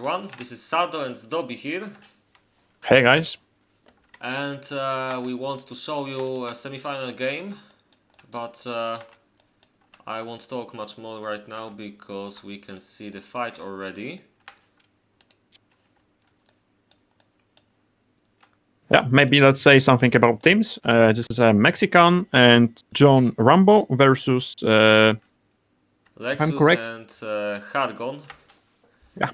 everyone. This is Sado and Zdobi here, Hey guys. and we want to show you a semi-final game, but I won't talk much more right now because we can see the fight already. Yeah, maybe let's say something about teams. This is a Mexican and John Rambo versus, if I'm Lexus correct. and Hargon. Yeah.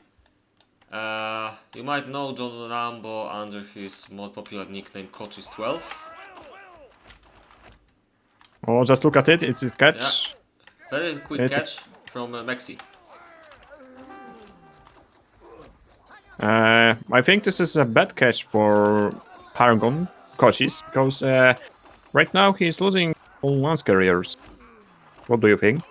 You might know John Rambo under his more popular nickname Cochise12. Oh, just look at it. It's a catch. Yeah, very quick catch from Mexi. I think this is a bad catch for Paragon Kochis because right now he's losing all one's careers. What do you think?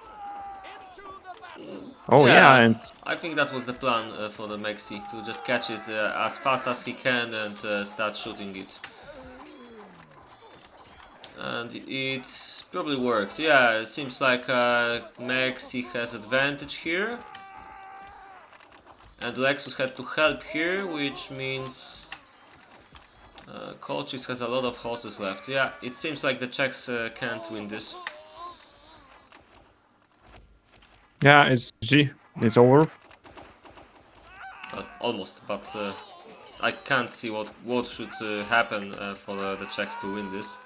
Oh yeah, and I think that was the plan for the Mexi, to just catch it as fast as he can and start shooting it. And it probably worked. Yeah, it seems like Mexi has advantage here. And Lexus had to help here, which means Colchis has a lot of horses left. Yeah, it seems like the Czechs can't win this. yeah, it's G. It's over. Almost, but I can't see what should happen for the Czechs to win this.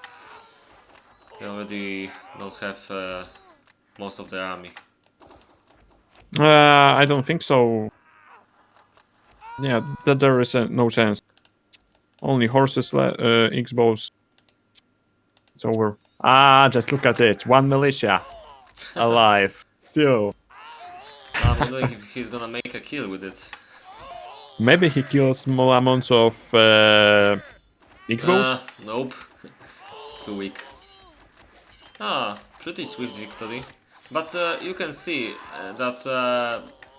They already don't have most of their army. I don't think so. Yeah, that there is no chance. Only horses, X-bows. It's over. Ah, just look at it. One militia. Alive. Still. I'm wondering if he's gonna make a kill with it. Maybe he kills small amounts of X-bows? Nope. Too weak. Pretty swift victory. But you can see that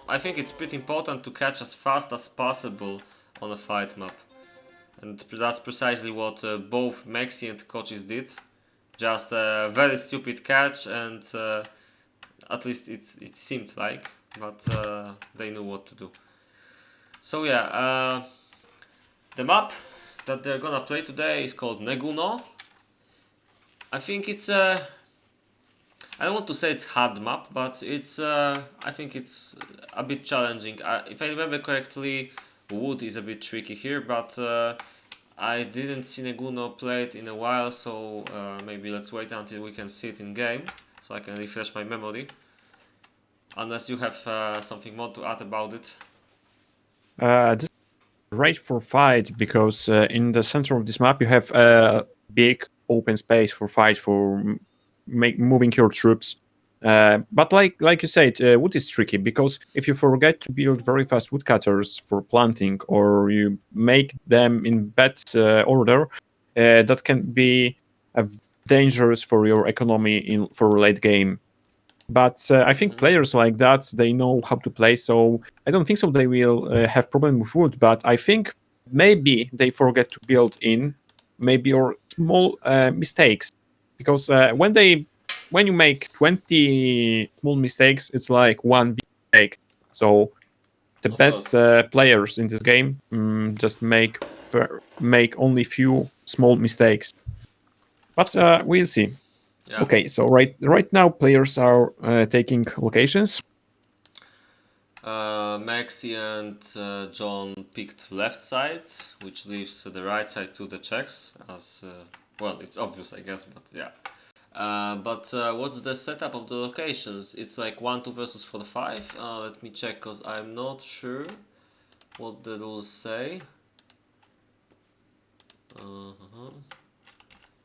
I think it's pretty important to catch as fast as possible on a fight map. And that's precisely what both Mexi and Cochise did. Just a very stupid catch, and at least it seemed like, but they knew what to do. So yeah, the map that they're gonna play today is called Neguno. I think it's I don't want to say it's hard map, but it's I think it's a bit challenging. If I remember correctly, wood is a bit tricky here, but I didn't see Neguno play it in a while, so maybe let's wait until we can see it in game, so I can refresh my memory. Unless you have something more to add about it. This is great for fight because in the center of this map you have a big open space for fight for moving your troops. But like you said, wood is tricky because if you forget to build very fast woodcutters for planting or you make them in bad order, that can be dangerous for your economy for late game. But I think players like that, they know how to play, so I don't think so they will have problem with wood. But I think maybe they forget to build in maybe or small mistakes, because when you make 20 small mistakes, it's like one big mistake. So the best players in this game just make only few small mistakes. But we'll see. Yeah. Okay, so right now players are taking locations. Maxi and John picked left side, which leaves the right side to the Czechs. As well, it's obvious, I guess, but yeah. But what's the setup of the locations? It's like 1-2 versus 4-5. Let me check, cause I'm not sure what the rules say.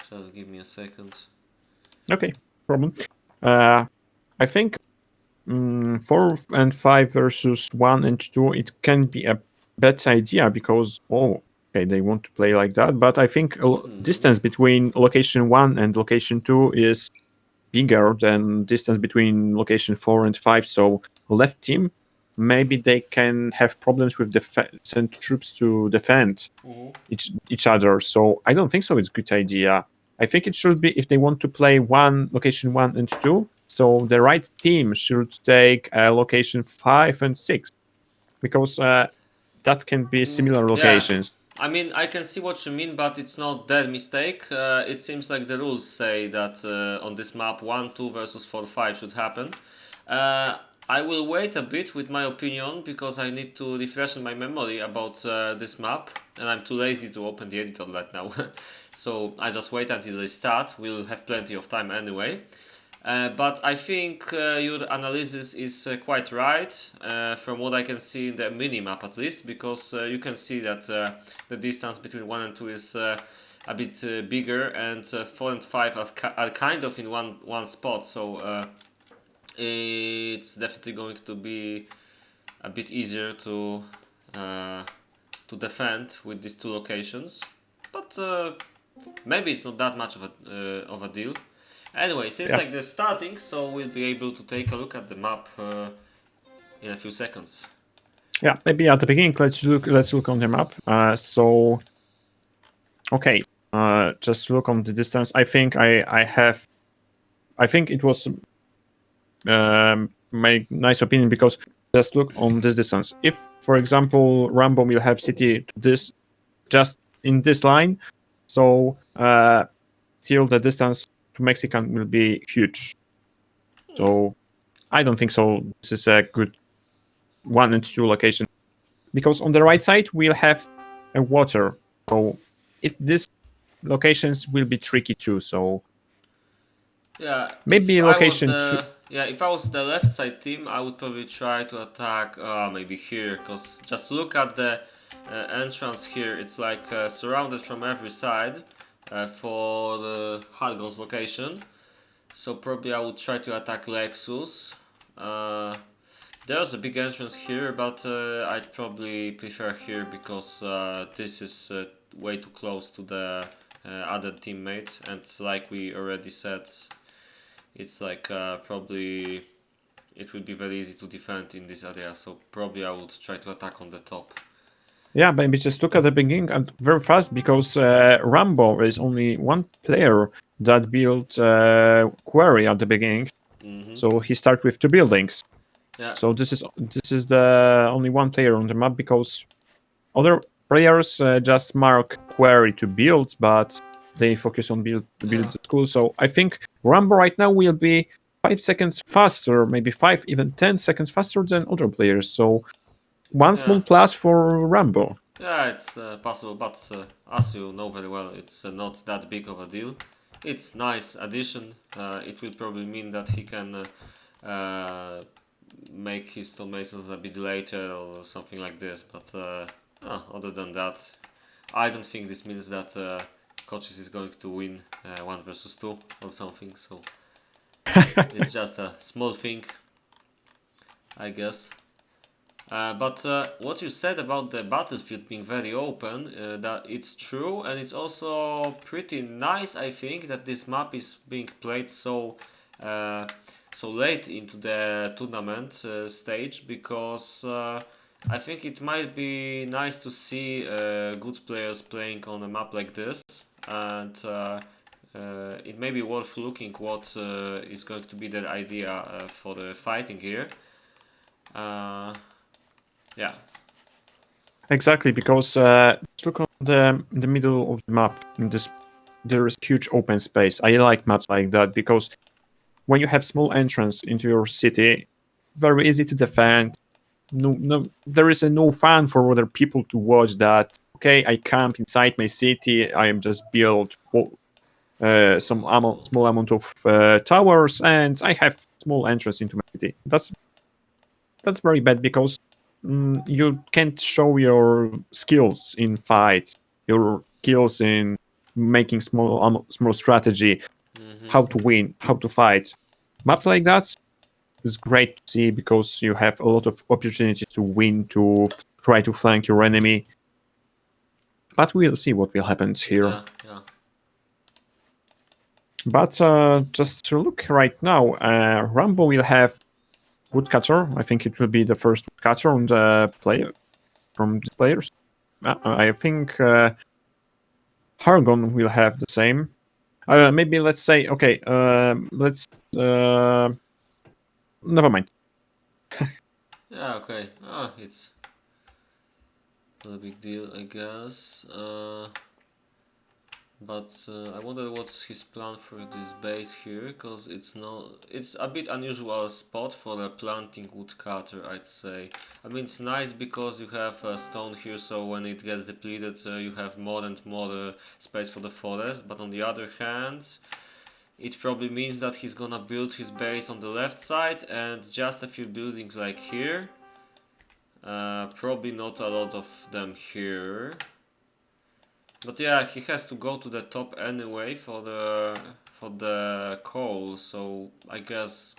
Just give me a second. Okay, problem. I think 4 and 5 versus 1 and 2, it can be a bad idea because okay, they want to play like that. But I think distance between location 1 and location 2 is bigger than distance between location 4 and 5. So left team, maybe they can have problems with send troops to defend each other. So I don't think so. It's a good idea. I think it should be if they want to play location 1 and 2. So the right team should take location 5 and 6, because that can be similar Yeah, locations. I mean, I can see what you mean, but it's not that mistake. It seems like the rules say that on this map 1, 2 versus 4, 5 should happen. Uh, I will wait a bit with my opinion because I need to refresh my memory about this map, and I'm too lazy to open the editor right now. So I just wait until they start. We'll have plenty of time anyway. But I think your analysis is quite right from what I can see in the mini-map at least, because you can see that the distance between 1 and 2 is a bit bigger, and 4 and 5 are kind of in one spot, so it's definitely going to be a bit easier uh, to defend with these two locations. But maybe it's not that much of a deal. Anyway, seems Yeah, like they're starting, so we'll be able to take a look at the map in a few seconds. yeah. Maybe at the beginning, let's look on the map. So okay, just look on the distance. I think I have. I think it was my nice opinion because just look on this distance. If, for example, Rambo will have city to this just in this line, so till the distance to Mexican will be huge. So I don't think so. This is a good 1 and 2 location because on the right side we'll have a water. So these locations will be tricky too. So Yeah, if maybe I was location 2. the left side team, I would probably try to attack maybe here, cause just look at the entrance here. It's like surrounded from every side for the Hargon's location. So probably I would try to attack Lexus. Uh, there's a big entrance here, but I'd probably prefer here because this is way too close to the other teammate, and like we already said, it's like probably it will be very easy to defend in this area. So probably I would try to attack on the top. Yeah, maybe just look at the beginning and very fast because Rambo is only one player that built quarry at the beginning. Mm-hmm. So he started with 2 buildings. Yeah. So this is the only one player on the map because other players just mark quarry to build, but they focus on build Yeah. the school. So I think Rambo right now will be 5 seconds faster, maybe 5, even 10 seconds faster than other players. So one Yeah. small plus for Rambo. Yeah, it's possible, but as you know very well, it's not that big of a deal. It's nice addition. It will probably mean that he can make his stonemasons a bit later or something like this. But other than that, I don't think this means that Coaches is going to win 1 versus 2 or something. So it's just a small thing, I guess. But what you said about the battlefield being very open, that it's true, and it's also pretty nice. I think that this map is being played uh, so late into the tournament stage because I think it might be nice to see good players playing on a map like this, and it may be worth looking what is going to be their idea for the fighting here. Uh, yeah. Exactly, because look on the middle of the map. In this, there is huge open space. I like maps like that because when you have small entrance into your city, very easy to defend. No, there is no fun for other people to watch that. Okay, I camp inside my city. I am just built small amount of towers, and I have small entrance into my city. That's very bad because you can't show your skills in fight, your skills in making small strategy, Mm-hmm. how to win, how to fight. Maps like that is great to see because you have a lot of opportunities to win, to try to flank your enemy. But we'll see what will happen here. Yeah, yeah. But just to look right now, Rambo will have woodcutter. I think it will be the first woodcutter on the player from the players. I think Hargon will have the same. Maybe let's say okay. Let's never mind. Yeah, okay. Ah, it's not a big deal, I guess. But I wonder what's his plan for this base here, because it's a bit unusual spot for a planting woodcutter, I'd say. I mean, it's nice because you have stone here, so when it gets depleted, you have more and more space for the forest. But on the other hand, it probably means that he's gonna build his base on the left side and just a few buildings like here. Probably not a lot of them here. But yeah, he has to go to the top anyway for the coal, so I guess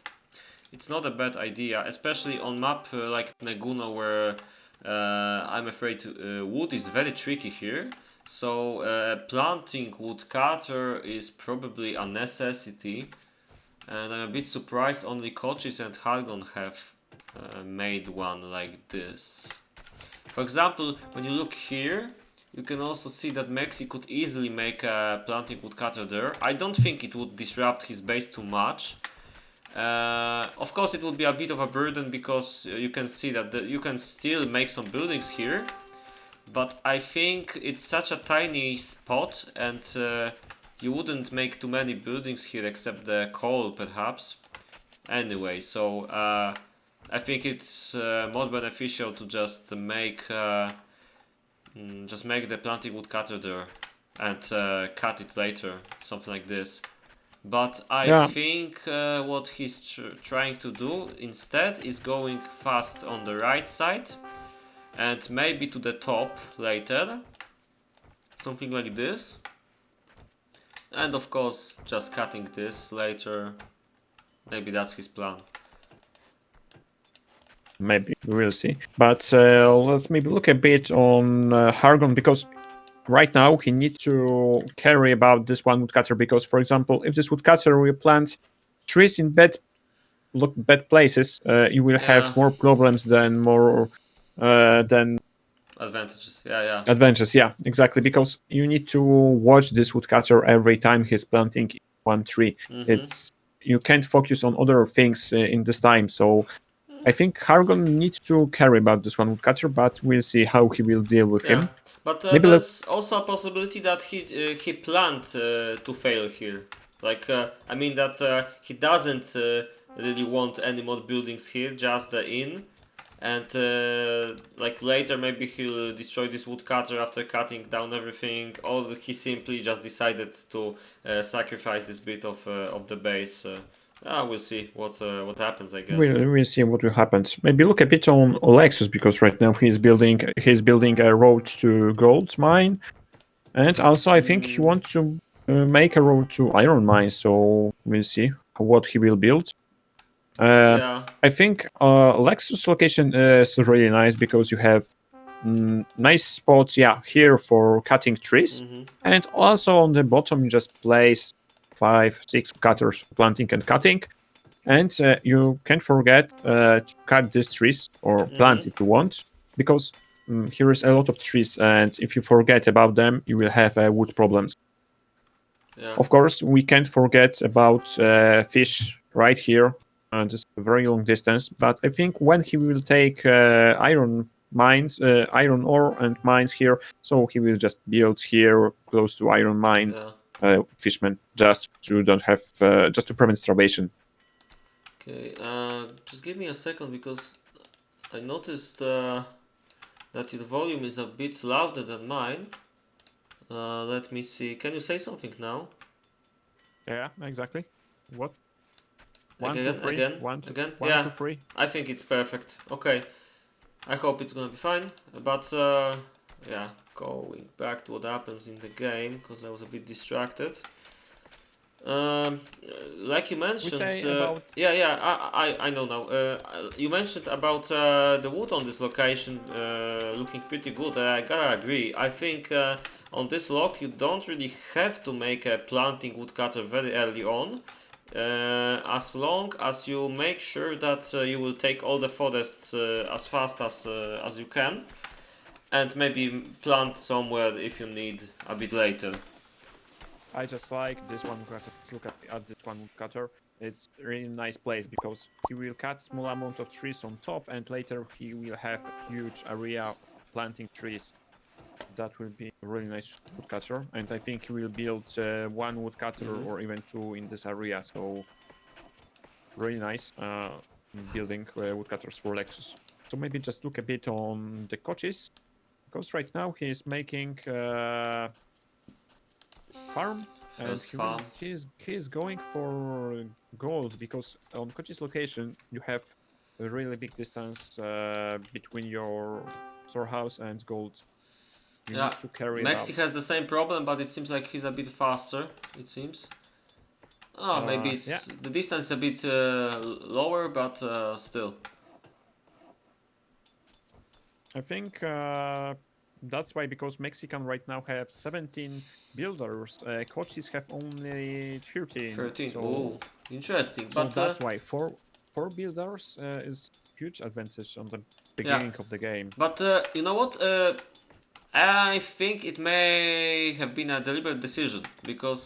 it's not a bad idea, especially on map like Neguna, where I'm afraid wood is very tricky here. So planting woodcutter is probably a necessity, and I'm a bit surprised only Kochis and Hargon have made one like this. For example, when you look here, you can also see that Mexi could easily make a planting woodcutter there. I don't think it would disrupt his base too much. Of course, it would be a bit of a burden because you can see that you can still make some buildings here. But I think it's such a tiny spot, and you wouldn't make too many buildings here except the coal, perhaps. Anyway, so I think it's more beneficial to just make the planting woodcutter there and cut it later, something like this. But I Yeah, think what he's trying to do instead is going fast on the right side and maybe to the top later, something like this. And of course, just cutting this later. Maybe that's his plan. maybe we will see. But let's maybe look a bit on Hargon, because right now he needs to carry about this one woodcutter, because for example, if this woodcutter will plant trees in bad places, you will have Yeah, more problems than advantages. Yeah, yeah. advantages. Yeah, exactly, because you need to watch this woodcutter every time he's planting one tree. Mhm. It's You can't focus on other things in this time. So I think Hargon needs to carry about this one woodcutter, but we'll see how he will deal with Yeah, him. but Maybe let there's also a possibility that he planned to fail here. Like I mean that he doesn't really want any more buildings here, just the inn. And like later maybe he'll destroy this woodcutter after cutting down everything, or he simply just decided to sacrifice this bit of the base. We'll see what happens, I guess. we'll see what will happen. Maybe look a bit on Lexus, because right now he's building a road to gold mine, and also I think he Mm, wants to make a road to iron mine. So we'll see what he will build. Uh, yeah. I think Lexus location is really nice because you have nice spots, yeah, here for cutting trees, Mm-hmm. and also on the bottom you just place 5, 6 cutters for planting and cutting, and you can't forget to cut these trees or Mm-hmm. plant if you want, because here is a lot of trees, and if you forget about them, you will have wood problems. Yeah. Of course, we can't forget about fish right here, just a very long distance. But I think when he will take iron ore and mines here, so he will just build here close to iron mine, Yeah. fishermen, just to prevent starvation. Okay. Just give me a second because I noticed that your volume is a bit louder than mine. Let me see. Can you say something now? Yeah, exactly. What? One, two, Again, three. again, One, two, again. one, Yeah, two, three. I think it's perfect. Okay, I hope it's gonna be fine. But yeah, going back to what happens in the game because I was a bit distracted. Um, like you We mentioned, say about. yeah, yeah, I know now. You mentioned about the wood on this location looking pretty good. I gotta agree. I think on this lock you don't really have to make a planting woodcutter very early on, as long as you make sure that you will take all the forests as fast as you can, and maybe plant somewhere if you need a bit later. I just like this one cutter. Let's look at this one cutter. It's a really nice place because he will cut small amount of trees on top, and later he will have a huge area planting trees. That will be a really nice woodcutter, and I think he will build one woodcutter or even two in this area. So really nice building woodcutters for Lexus. So maybe just look a bit on the coaches, because right now he is making farm, and First farm. he is going for gold, because on coach's location you have a really big distance between your storehouse and gold. You Yeah, need to carry Mexi about has the same problem, but it seems like he's a bit faster. It seems. Oh, maybe yeah. it's the distance a bit lower, but still. I think that's why, because Mexican right now have 17 builders, coaches have only 13. 13. So Oh, interesting. so But that's why four builders is huge advantage on the yeah, beginning of the game. but you know what? I think it may have been a deliberate decision because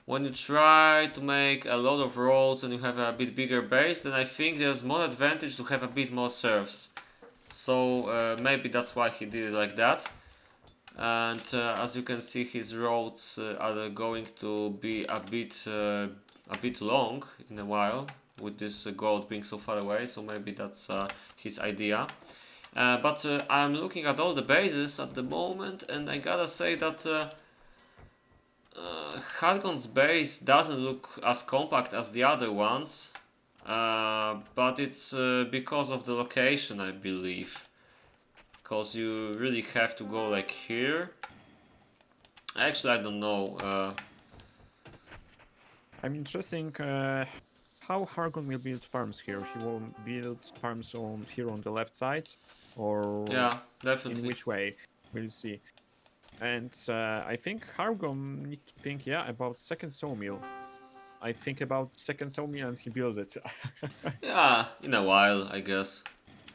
when you try to make a lot of roads and you have a bit bigger base, then I think there's more advantage to have a bit more serfs. So maybe that's why he did it like that. And as you can see, his roads are going to be a bit long in a while with this gold being so far away. So maybe that's his idea. But I'm looking at all the bases at the moment, and I gotta say that Hargon's base doesn't look as compact as the other ones, but it's because of the location, I believe. Because you really have to go like here. Actually, I don't know. I'm interesting how Hargon will build farms here. He will build farms on here on the left side, or Yeah, in definitely. which way? We'll see. And I think Hargon need to think, yeah, about second sawmill. I think about second sawmill and he builds it. Yeah, in a while, I guess.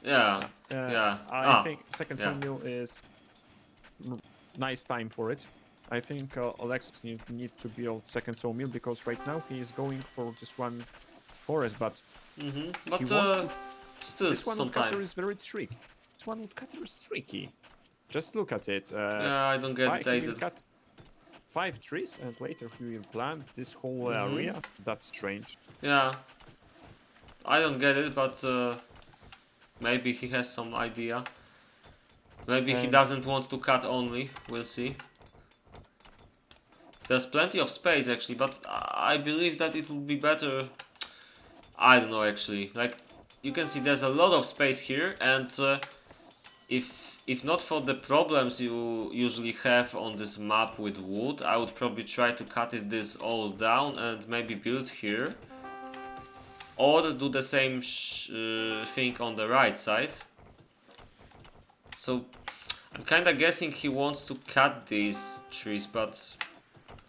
Yeah, yeah. I Ah, think second yeah. sawmill is nice time for it. I think Alexis need to build second sawmill, because right now he is going for this one forest, but he But wants to. still This one some time. woodcutter is very tricky. This one woodcutter is tricky. Just look at it. Yeah, I don't get it He will either. cut 5 trees and later he will plant this whole area. That's strange. Yeah, I don't get it, but maybe he has some idea. Maybe he And doesn't want to cut only. We'll see. There's plenty of space actually, but I believe that it would be better. I don't know actually. Like you can see, there's a lot of space here, and if not for the problems you usually have on this map with wood, I would probably try to cut this all down and maybe build here, or do the same thing on the right side. So I'm kinda guessing he wants to cut these trees, but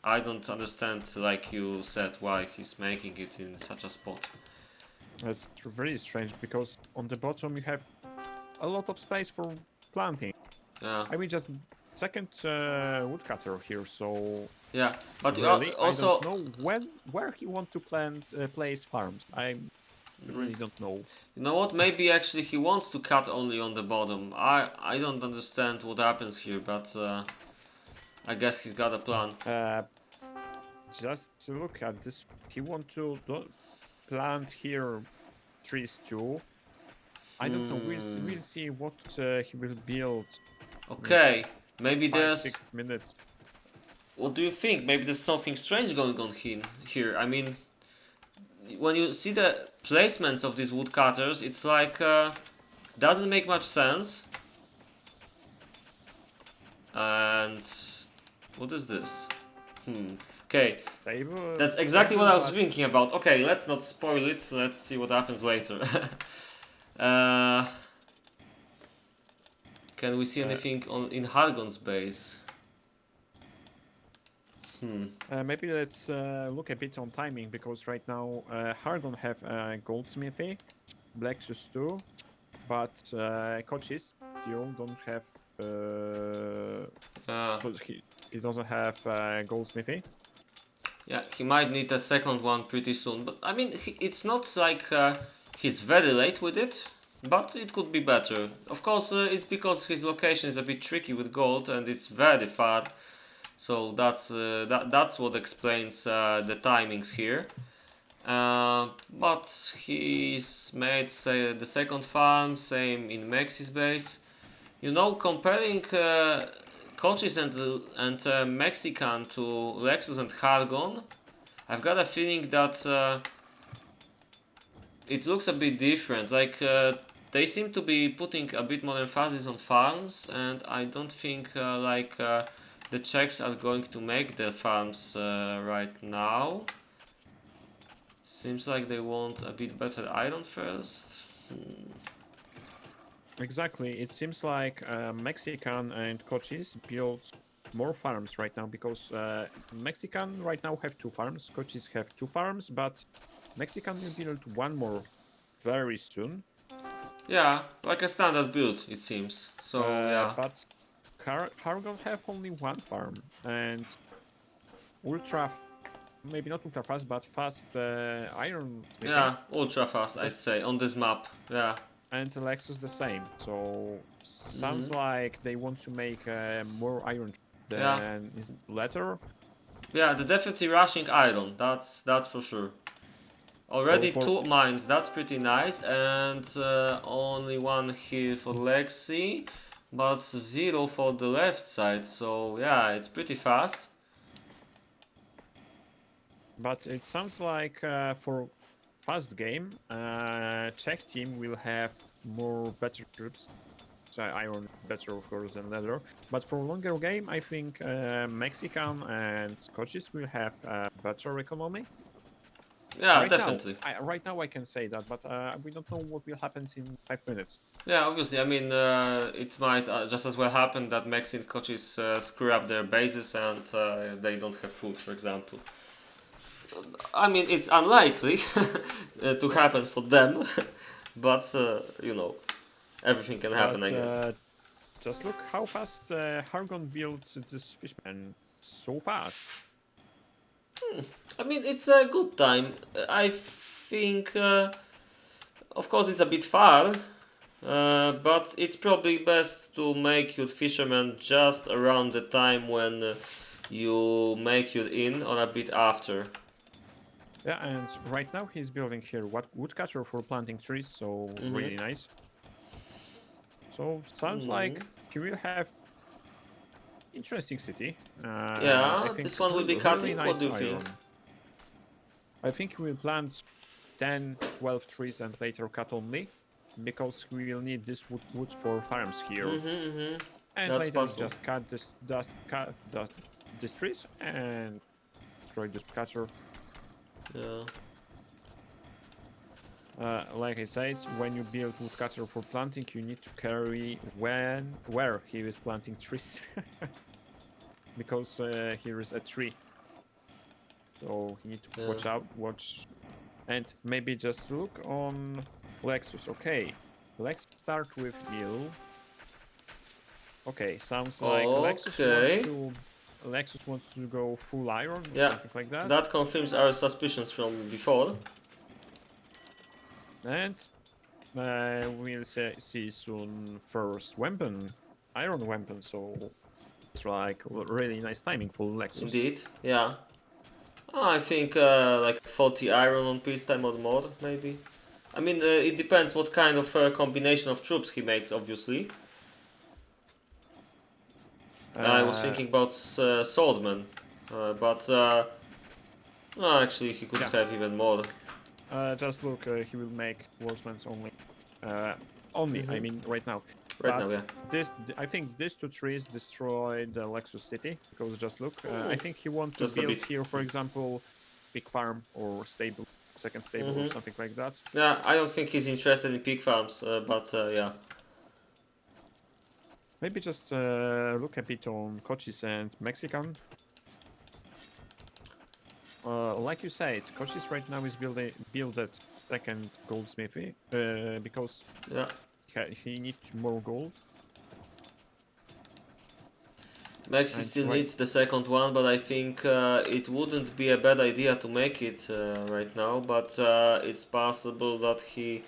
I don't understand, like you said, why he's making it in such a spot. that's very strange, because on the bottom you have a lot of space for planting. Yeah, I mean, just second woodcutter here, so yeah. But really I don't also, know where he want to place farms. I really don't know. you know what? Maybe actually he wants to cut only on the bottom. I don't understand what happens here, but I guess he's got a plan. Just to look at this, he want to plant here trees too. I don't know. We'll see what he will build in Okay, maybe five there's. six minutes. What do you think? Maybe there's something strange going on here. I mean, when you see the placements of these woodcutters, it's like doesn't make much sense. And what is this? Okay, Table, that's exactly what I was but thinking about. Okay, let's not spoil it. Let's see what happens later. uh, can we see anything in Hargon's base? maybe let's look a bit on timing, because right now Hargon have goldsmithy, Blexus too, but coaches still don't have. Uh, But he doesn't have goldsmithy. yeah, he might need a second one pretty soon. But I mean, it's not like he's very late with it. but it could be better. Of course, it's because his location is a bit tricky with gold and it's very far. So that's what explains the timings here. But he's made say the second farm, same in Mexi's base. You know, comparing coaches and Mexican to Lexus and Hargon, I've got a feeling that it looks a bit different. Like they seem to be putting a bit more emphasis on farms, and I don't think the Czechs are going to make the farms right now. Seems like they want a bit better iron first. Exactly. It seems like Mexican and Cochise build more farms right now because Mexican right now have 2 farms, Cochise have 2 farms, but Mexican will build one more very soon. Yeah, like a standard build, it seems. So yeah, But Hargon have only 1 farm and ultra, maybe not ultra fast, but fast iron smithing. yeah, ultra fast, I'd This say on this map. Yeah. and Lexus the same. So sounds Mhm. like they want to make more iron Yeah. than is later. Yeah, they're definitely rushing iron. That's for sure. So Already for 2 mines. That's pretty nice, and only one here for Lexi, but 0 for the left side. So yeah, it's pretty fast. but it sounds like for fast game, Czech team will have more better troops. So iron better of course than leather. But for longer game, I think Mexican and Scotches will have better economy. Yeah, definitely. Right now I can say that, but we don't know what will happen in 5 minutes. Yeah, obviously. I mean, it might just as well happen that Mexican coaches screw up their bases and they don't have food, for example. I mean, it's unlikely to happen for them, but you know, everything can happen, But I guess. just look how fast Hargon builds this fishman so fast. I mean, it's a good time. I think, of course, it's a bit far, but it's probably best to make your fisherman just around the time when you make your inn or a bit after. Yeah, and right now he's building here what woodcutter for planting trees, so Mm-hmm. really nice. So sounds Mm-hmm. like he will have interesting city. I Yeah, think this one will be really cutting. What do nice you think? iron. I think he will plant 10, 12 trees and later cut only, because we will need this wood for farms here. Mm-hmm, mm-hmm. And That's later possible. just cut these trees and destroy this cutter. Yeah. Like I said, when you build woodcutter for planting, you need to carry where he is planting trees, because here is a tree, so you need to Yeah. watch, and maybe just look on Lexus. Okay, let's start with Bill. Okay, sounds like Okay. Lexus wants to go full iron or Yeah. something like that, That confirms our suspicions from before. and we'll see soon first weapon, iron weapon. So it's like really nice timing for Lexus. Indeed. Yeah. I think like 40 iron on peacetime or more, maybe. I mean, it depends what kind of combination of troops he makes, obviously. I was Uh, thinking about swordmen, but actually he could yeah, have even more. just look, he will make wordsmiths only. Uh, only, I Hmm. mean, right now. Right now, But yeah. I think these 2 trees destroyed the Lexus city, because just look, Hmm. I think he want to Just a build bit. here, for example, big farm or stable, second stable or Hmm. something like that. Yeah, I don't think he's interested in pig farms, but yeah. Maybe just look a bit on Cochise and Mexican. Like you said, Cochise right now is build that second goldsmithy, because Yeah. he needs more gold. Maxi And still right, needs the second one, but I think it wouldn't be a bad idea to make it right now. But it's possible that he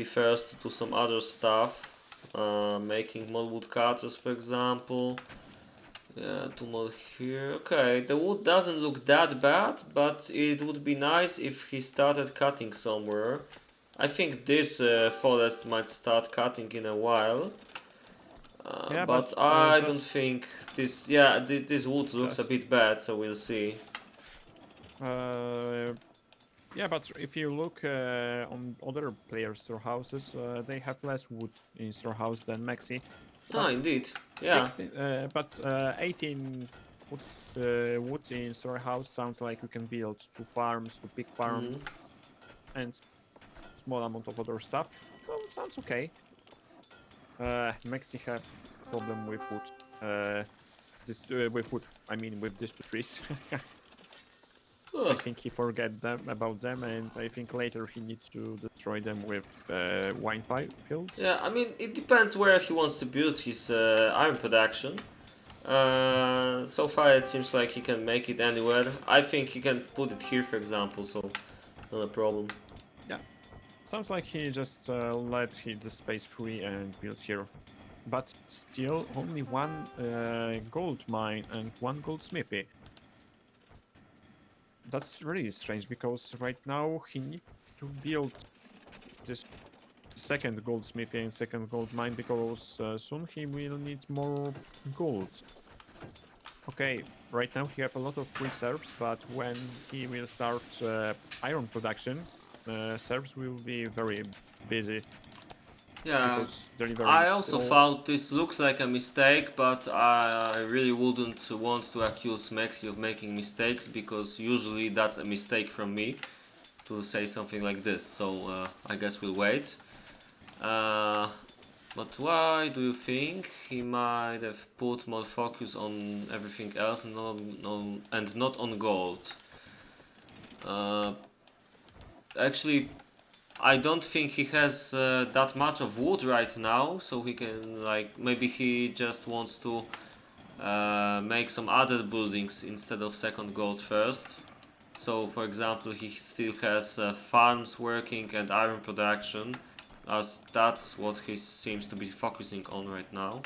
prefers to do some other stuff, making more wood cutters, for example. Yeah, 2 more here. Okay, the wood doesn't look that bad, but it would be nice if he started cutting somewhere. I think this forest might start cutting in a while. Yeah, But I don't just think this. Yeah, this wood looks a just bit bad, so we'll see. uh, yeah, but if you look on other players' storehouses, they have less wood in storehouse than Maxi. Ah, But indeed. Yeah. 16, 18 wood, wood in storehouse sounds like we can build 2 farms, 2 pig farms, Mhm. and small amount of other stuff. So sounds okay. Maxi have problem with wood. This with wood. I mean with these 2 trees. I Ugh. think he forget them about them, and I think later he needs to destroy them with wine fields. Yeah, I mean, it depends where he wants to build his iron production. So far, it seems like he can make it anywhere. I think he can put it here, for example, so not a problem. Yeah, sounds like he just let the space free and built here. But still, only one gold mine and one goldsmithy. That's really strange because right now he needs to build this second goldsmithy and second gold mine because soon he will need more gold. Okay, right now he have a lot of reserves, but when he will start iron production, serves will be very busy Yeah, because delivering I also coal. thought this looks like a mistake, but I really wouldn't want to accuse Maxi of making mistakes because usually that's a mistake from me to say something like this. So I guess we'll wait. Uh, but why do you think he might have put more focus on everything else and not on gold? Uh, Actually, I don't think he has that much of wood right now, so he can like maybe he just wants to make some other buildings instead of second gold first. So, for example, he still has farms working and iron production, as that's what he seems to be focusing on right now.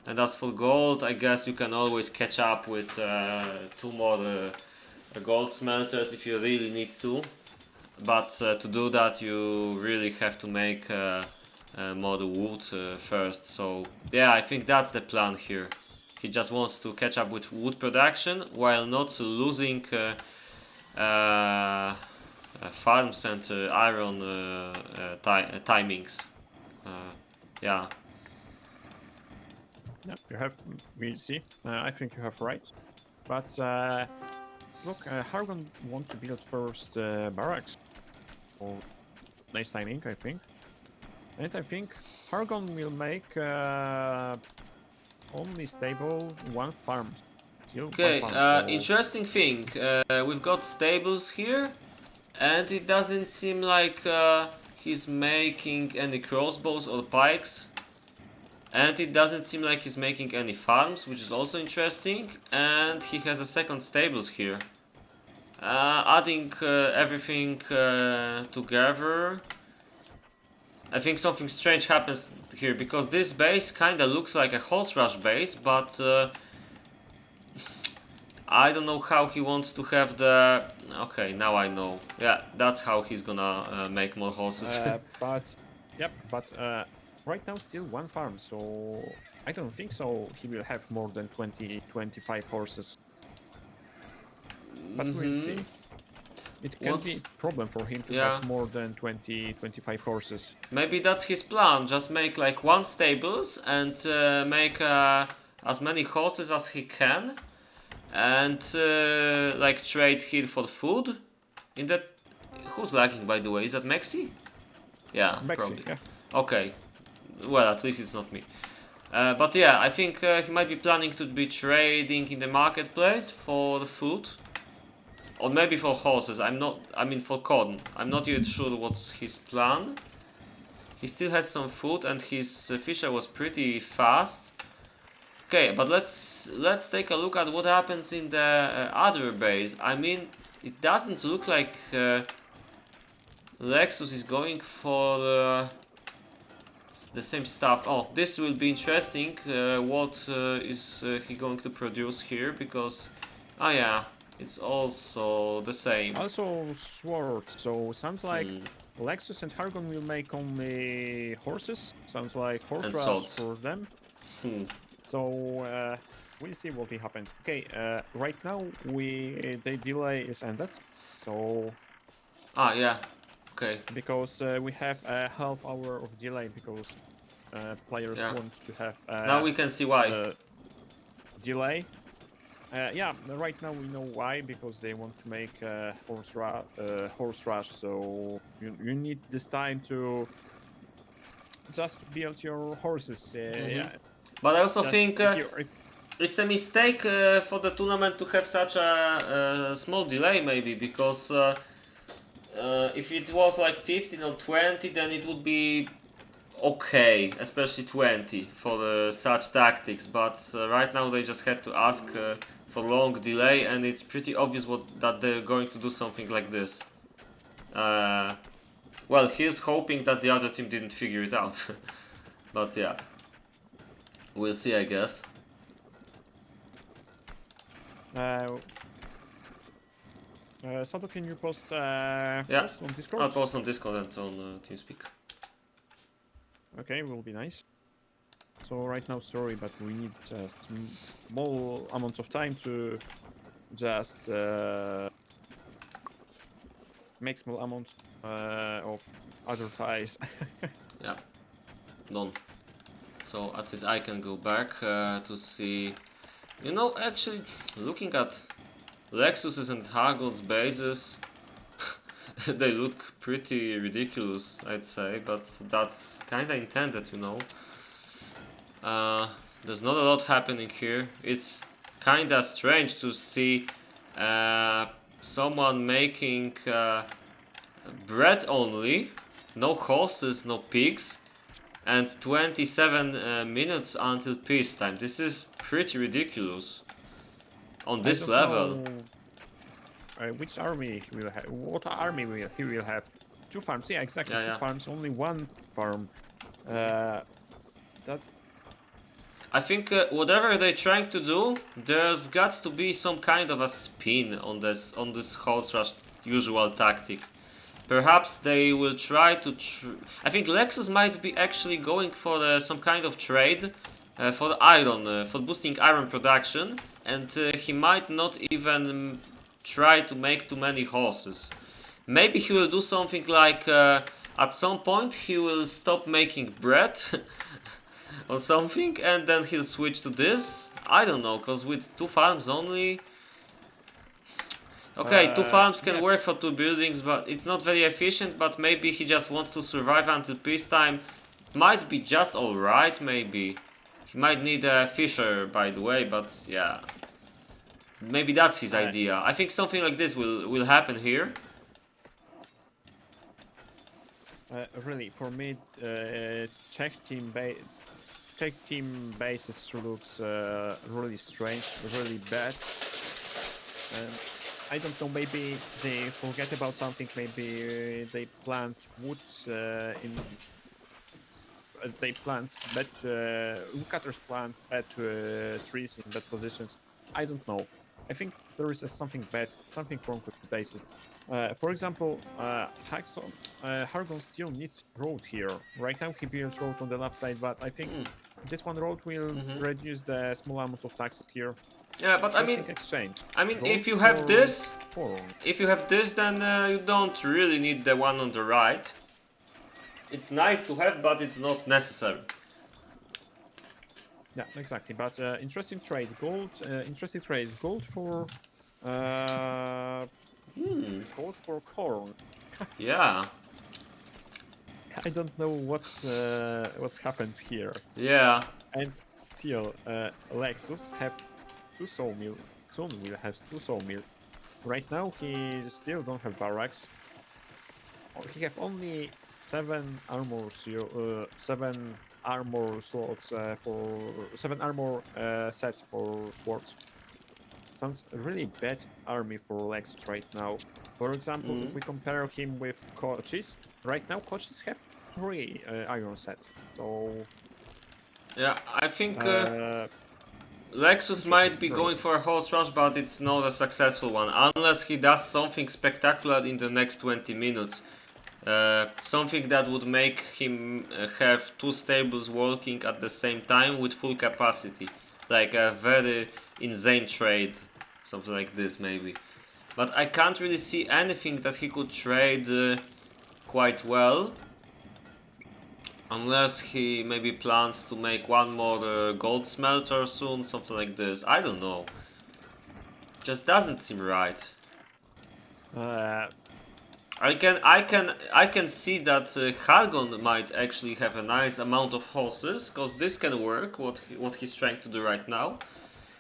And as for gold, I guess you can always catch up with 2 more gold smelters if you really need to. But to do that, you really have to make more wood first. So yeah, I think that's the plan here. He just wants to catch up with wood production while not losing farms and iron timings. Uh, yeah. Yeah, you have. We see. I think you have right. But look, Hargon want to build first barracks. Or nice timing, I think. And I think Hargon will make only stable 1 farm. Still one Okay. farm. So Interesting thing. We've got stables here, and it doesn't seem like he's making any crossbows or pikes. And it doesn't seem like he's making any farms, which is also interesting. And he has a second stables here. Adding everything together, I think something strange happens here because this base kinda looks like a horse rush base, but I don't know how he wants to have the. Okay, now I know. Yeah, that's how he's gonna make more horses. but yep, but right now still 1 farm. So I don't think so. He will have more than 20-25 horses. But we'll Mm-hmm. see. It can be What's. a problem for him to Yeah. have more than 20-25 horses. Maybe that's his plan. Just make like one stables and make as many horses as he can, and like trade here for food. In that, who's lagging by the way? Is that Maxi? Yeah, Maxi, probably. yeah. Okay. Well, at least it's not me. But yeah, I think he might be planning to be trading in the marketplace for the food, or maybe for horses. I'm not. I mean for corn. I'm not yet sure what's his plan. He still has some food and his fisher was pretty fast. Okay, but let's take a look at what happens in the other base. I mean, it doesn't look like Lexus is going for the same stuff. Oh, this will be interesting. What is he going to produce here? Because, oh yeah, it's also the same. Also sword. So sounds like Hmm. Lexus and Hargon will make only horses. Sounds like horse And rush swords. for them. Hmm. So we'll see what will happen. Okay, right now the delay is ended. So Ah, yeah. Okay. because we have a half hour of delay because players Yeah. want to have Now we can see why. a delay. Yeah, right now we know why because they want to make horse rush. So you need this time to just build your horses. Hmm. Yeah, But I also just think if it's a mistake for the tournament to have such a small delay, maybe, because if it was like 15 or 20, then it would be okay, especially 20 for such tactics. But right now they just had to ask for long delay, and it's pretty obvious that they're going to do something like this. Uh, well, he's hoping that the other team didn't figure it out. But yeah, we'll see, I guess. uh, Sato, can you post Yeah, post on I'll Discord? post on Discord and on TeamSpeak. Okay, will be nice. So right now, sorry, but we need a small amount of time to just make small amount of advertise. Yeah, done. So at least I can go back to see. You know, actually, looking at Lexus's and Hagel's bases, they look pretty ridiculous, I'd say, but that's kinda intended, you know. Uh, there's not a lot happening here. It's kinda strange to see uh, someone making bread only, no horses, no pigs, and 27 minutes until peacetime. This is pretty ridiculous on I this don't level. know which army he will have. What army will he will have? Two farms. Yeah, exactly. Yeah, Two yeah. farms. Only one farm. Uh, that's I think whatever they're trying to do, there's got to be some kind of a spin on this horse rush usual tactic. Perhaps they will try to. I think Lexus might be actually going for some kind of trade for iron, for boosting iron production, and he might not even try to make too many horses. Maybe he will do something like at some point he will stop making bread or something, and then he'll switch to this. I don't know, cause with two farms only. Okay, two farms can yeah. work for two buildings, but it's not very efficient. But maybe he just wants to survive until peacetime. Might be just alright, maybe. He might need a fisher, by the way, but yeah. Maybe that's his Uh, idea. I think something like this will happen here. really, for me, Czech team bases looks really strange, really bad. And I don't know. Maybe they forget about something. Maybe they plant woods in. They plant bad woodcutters plant bad trees in bad positions. I don't know. I think there is something bad, something wrong with the bases. For example, Hargon still needs road here. Right now he built road on the left side, but I think Hmm. this one road will Hmm. reduce the small amount of taxes here. Yeah, but Interesting exchange. I mean, Gold for corn. if you have this, then you don't really need the one on the right. It's nice to have, but it's not necessary. Yeah, exactly. But interesting trade. Gold. Interesting trade. Uh, Hmm. gold for corn. Yeah. I don't know what's happened here. Yeah. And still, Lexus have two sawmill. Soon will have two sawmill. Right now, he still don't have barracks. He have only seven armor slots for 7 armor sets for swords. sounds a really bad army for Lexus right now. For example, if we compare him with coaches, right now coaches have 3 iron sets. So Yeah, I think uh, Lexus interesting, might be really. going for a horse rush, but it's not a successful one unless he does something spectacular in the next 20 minutes. Something that would make him have 2 stables working at the same time with full capacity, like a very insane trade, something like this maybe. But I can't really see anything that he could trade quite well, unless he maybe plans to make one more gold smelter soon, something like this. I don't know. Just doesn't seem right. Uh, I can see that Hargon might actually have a nice amount of horses, cause this can work. What he's trying to do right now,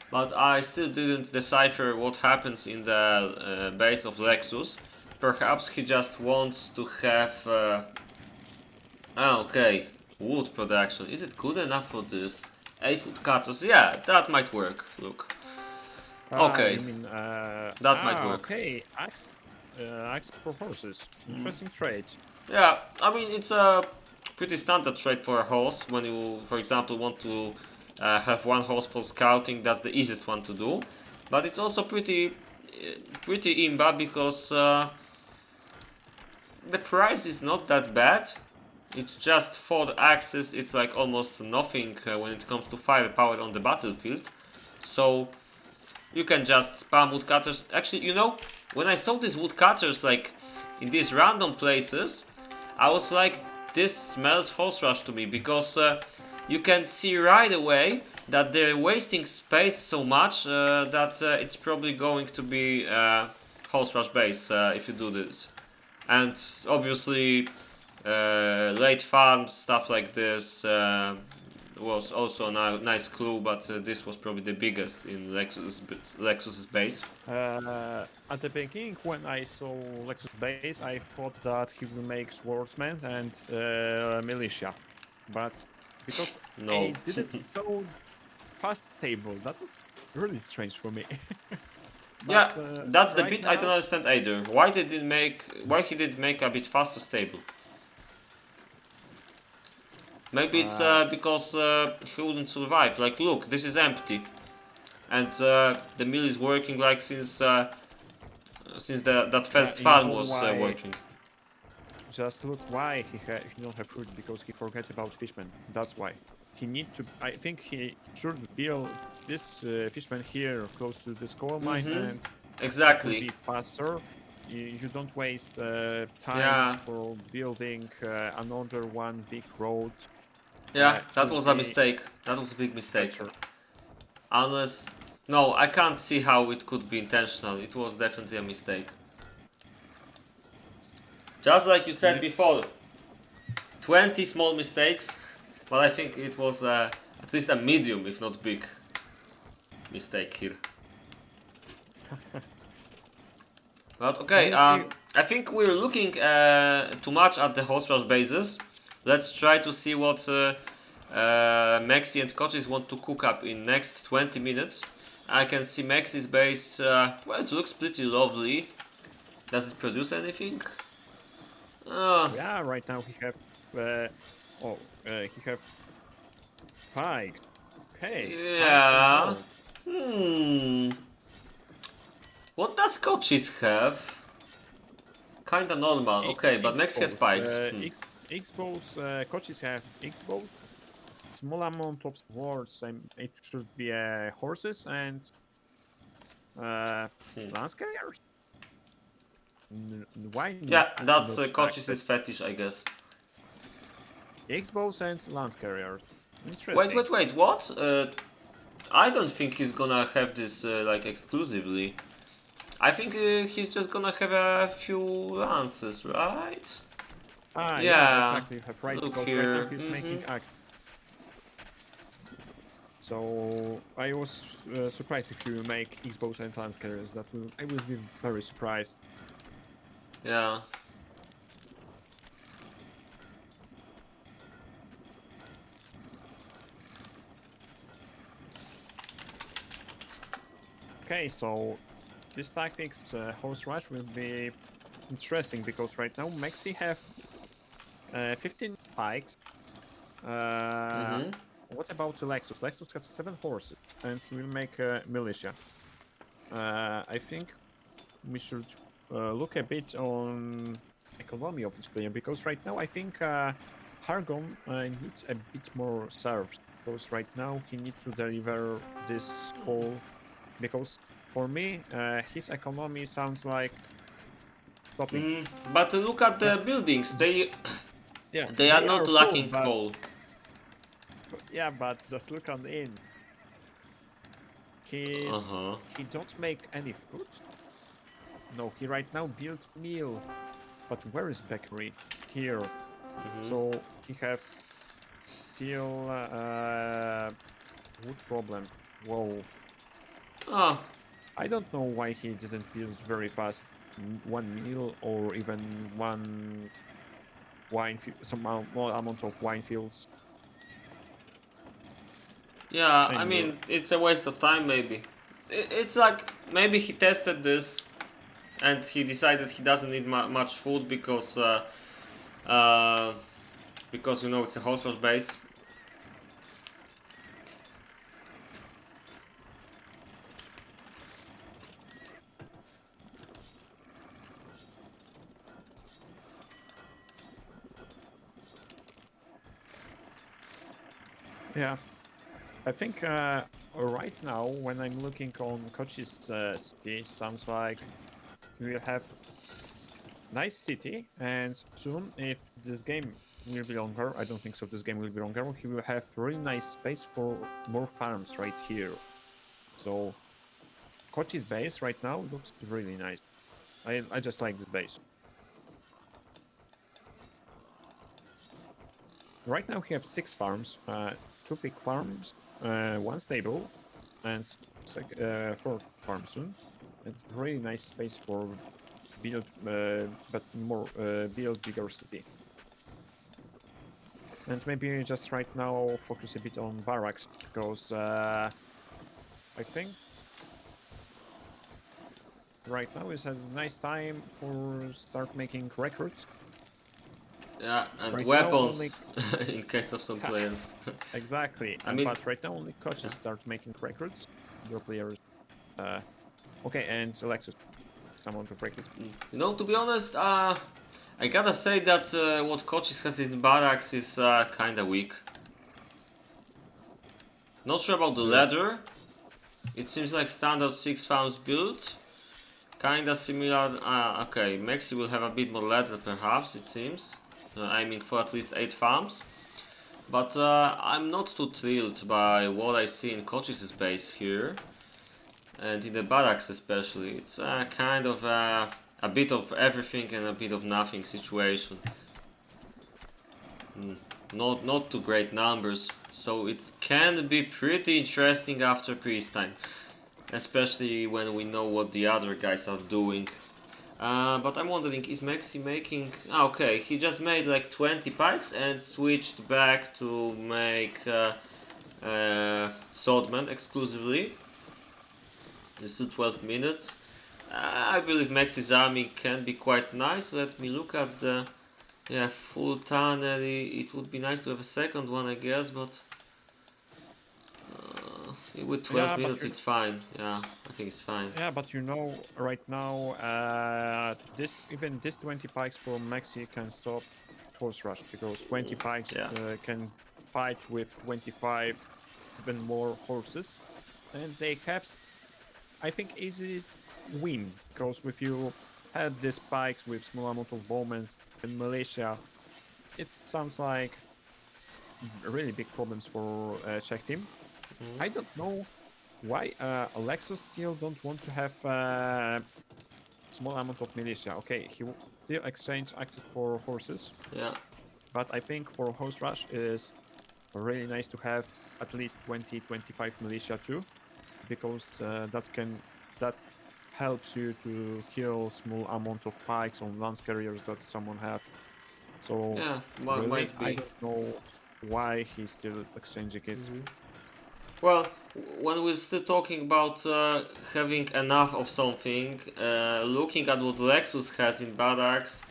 but I still didn't decipher what happens in the base of Lexus. Perhaps he just wants to have. Okay, wood production. Is it good enough for this? 8 wood cutters. Yeah, that might work. Look. you Okay, mean that might work. okay, axe for horses. Interesting trade. Yeah, I mean it's a pretty standard trait for a horse. When you, for example, want to have one horse for scouting, that's the easiest one to do. But it's also pretty imba because the price is not that bad. It's just for the axes. It's like almost nothing when it comes to firepower on the battlefield. So you can just spam woodcutters. Actually, when I saw these woodcutters like in these random places, I was like, this smells horse rush to me because you can see right away that they're wasting space so much that it's probably going to be horse rush base if you do this. And obviously, late farms, stuff like this was also a nice clue, but this was probably the biggest in Lexus's base. At the beginning, when I saw Lexus base, I thought that he will make swordsman and militia, but because No. I didn't so fast table, that was really strange for me. Yeah, But that's the right bit I don't now, understand either. Why he did make a bit faster stable? Maybe it's uh, because he wouldn't survive. Like, look, this is empty, and the mill is working like since that first you farm know was why? working. Just look why he don't have fruit because he forget about fishmen. That's why he need to. I think he should build this fishman here close to this coal mine, and it will Exactly. be faster. You don't waste time Yeah, for building another one big road. yeah, It that will was a be mistake. That was a big mistake. better. Unless, no, I can't see how it could be intentional. It was definitely a mistake. Just like you said Ye- before, 20 small mistakes, but I think it was at least a medium, if not big, mistake here. But okay, Honestly, I think we're looking too much at the horse rush bases. Let's try to see what Maxi and coaches want to cook up in next 20 minutes. I can see Maxi's base. Well, it looks pretty lovely. Does it produce anything? Uh, yeah. Right now he have. He have pikes. Okay, pikes and yeah. gold. Hmm. What does coaches have? Kinda normal. Okay, but Max has X-bows. spikes. X-bows. Coaches have X-bows. Small amount of swords. And it should be horses and uh, lance carriers. Why Yeah, that's not coaches' access? fetish, I guess. X-bows and lance carriers. Wait, Interesting. wait, wait. What? I don't think he's gonna have this like exclusively. I think he's just gonna have a few lances, right? Yeah, Yeah. exactly. You have right Look because right now here. he's making axe. So I was surprised if you make X-bows and lance carriers. I will be very surprised. Yeah. Okay, so this tactics horse rush will be interesting because right now Mexi have 15 pikes. Uh, Mm-hmm. what about Lexus? Lexus have 7 horses and he will make a militia. I think we should look a bit on economy of each player because right now I think Hargon needs a bit more serves because right now he needs to deliver this call because for me his economy sounds like stopping. But look at the That's buildings. j- They yeah, they are they not are full, lacking but coal. yeah, but just look on the in. Uh He's huh. he don't make any food. No, he right now built meal, but where is bakery? Here. So he have still wood problems. Whoa. Oh, I don't know why he didn't build very fast one meal or even one more amount of wine fields. yeah. I Anyway, mean, it's a waste of time. Maybe it's like maybe he tested this and he decided he doesn't need much food uh, because you know it's a horse rush base. yeah, I think right now when I'm looking on Kochi's city, sounds like we will have nice city, and soon, if this game will be longer, I don't think so. This game will be longer. He will have really nice space for more farms right here. So Kochi's base right now looks really nice. I just like this base. Right now, he have 6 farms, 2 big farms, 1 stable, and 4 farms soon. It's really nice space for build, but more build bigger city. And maybe just right now focus a bit on barracks because I think right now is a nice time for start making recruits. Yeah, and Right now only weapons in case of some players. exactly, I mean, but right now only coaches start making recruits. Your players, uh, okay, and Alexis, someone to recruit. to be honest, I gotta say that what coaches has in barracks is kinda weak. Not sure about the ladder. It seems like standard 6 farms build. Kinda similar. Okay, Mexi will have a bit more ladder perhaps, it seems. Aiming for at least 8 farms. But I'm not too thrilled by what I see in coaches' base here. And in the barracks especially. It's kind of a bit of everything and a bit of nothing situation. Not too great numbers, so it can be pretty interesting after peacetime, especially when we know what the other guys are doing. But I'm wondering, is Mexi making? Okay, he just made like 20 pikes and switched back to make swordman exclusively. It's still 12 minutes. I believe Mexi's army can be quite nice. Let me look at the full tannery. It would be nice to have a second one, I guess, but with 12 Yeah, but minutes it's fine. Yeah, I think it's fine. right now, this even this 20 pikes from Maxi can stop horse rush because 20 pikes Yeah. can fight with 25 even more horses, and they have, I think, easy win because if you had these pikes with small amount of bowmen and militia, it sounds like really big problems for Czech team. I don't know why Alexos still don't want to have small amount of militia. Okay, he will still exchange access for horses, Yeah. but I think for horse rush is really nice to have at least 20-25 militia too, because that helps you to kill small amount of pikes on lance carriers that someone have. So Yeah, really, might I be. don't know why he's still exchanging it. Well, when we're still talking about having enough of something, looking at what Lexus has in Barracks,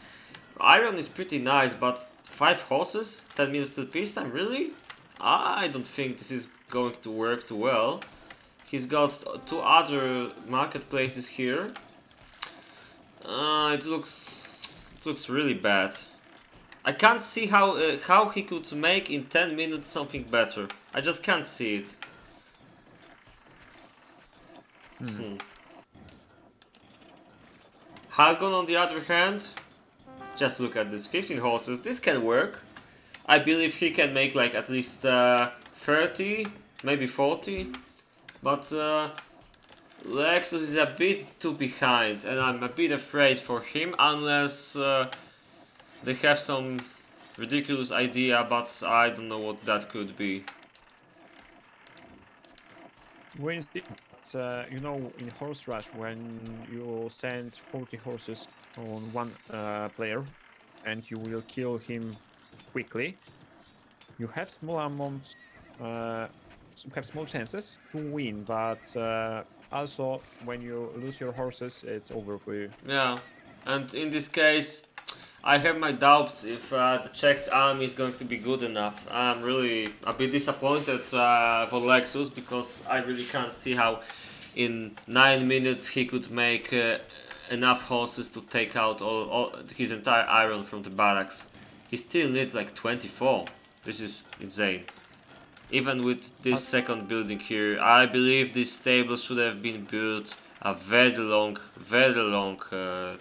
Iron is pretty nice, but 5 horses, 10 minutes till peacetime, really? I don't think this is going to work too well. He's got 2 other marketplaces here. It looks really bad. I can't see how he could make in 10 minutes something better. I just can't see it. Hmm. Hargon, on the other hand, just look at this, 15 horses. This can work. I believe he can make like at least 30, maybe 40. But Lexus is a bit too behind, and I'm a bit afraid for him unless they have some ridiculous idea, but I don't know what that could be. When you know, in horse rush, when you send 40 horses on one player, and you will kill him quickly, you have small amounts, you have small chances to win. But also, when you lose your horses, it's over for you. Yeah, and in this case, I have my doubts if the Czech's army is going to be good enough. I'm really a bit disappointed for Lexus because I really can't see how in 9 minutes he could make enough horses to take out all his entire iron from the barracks. He still needs like 24. This is insane. Even with this second building here, I believe this stable should have been built a very long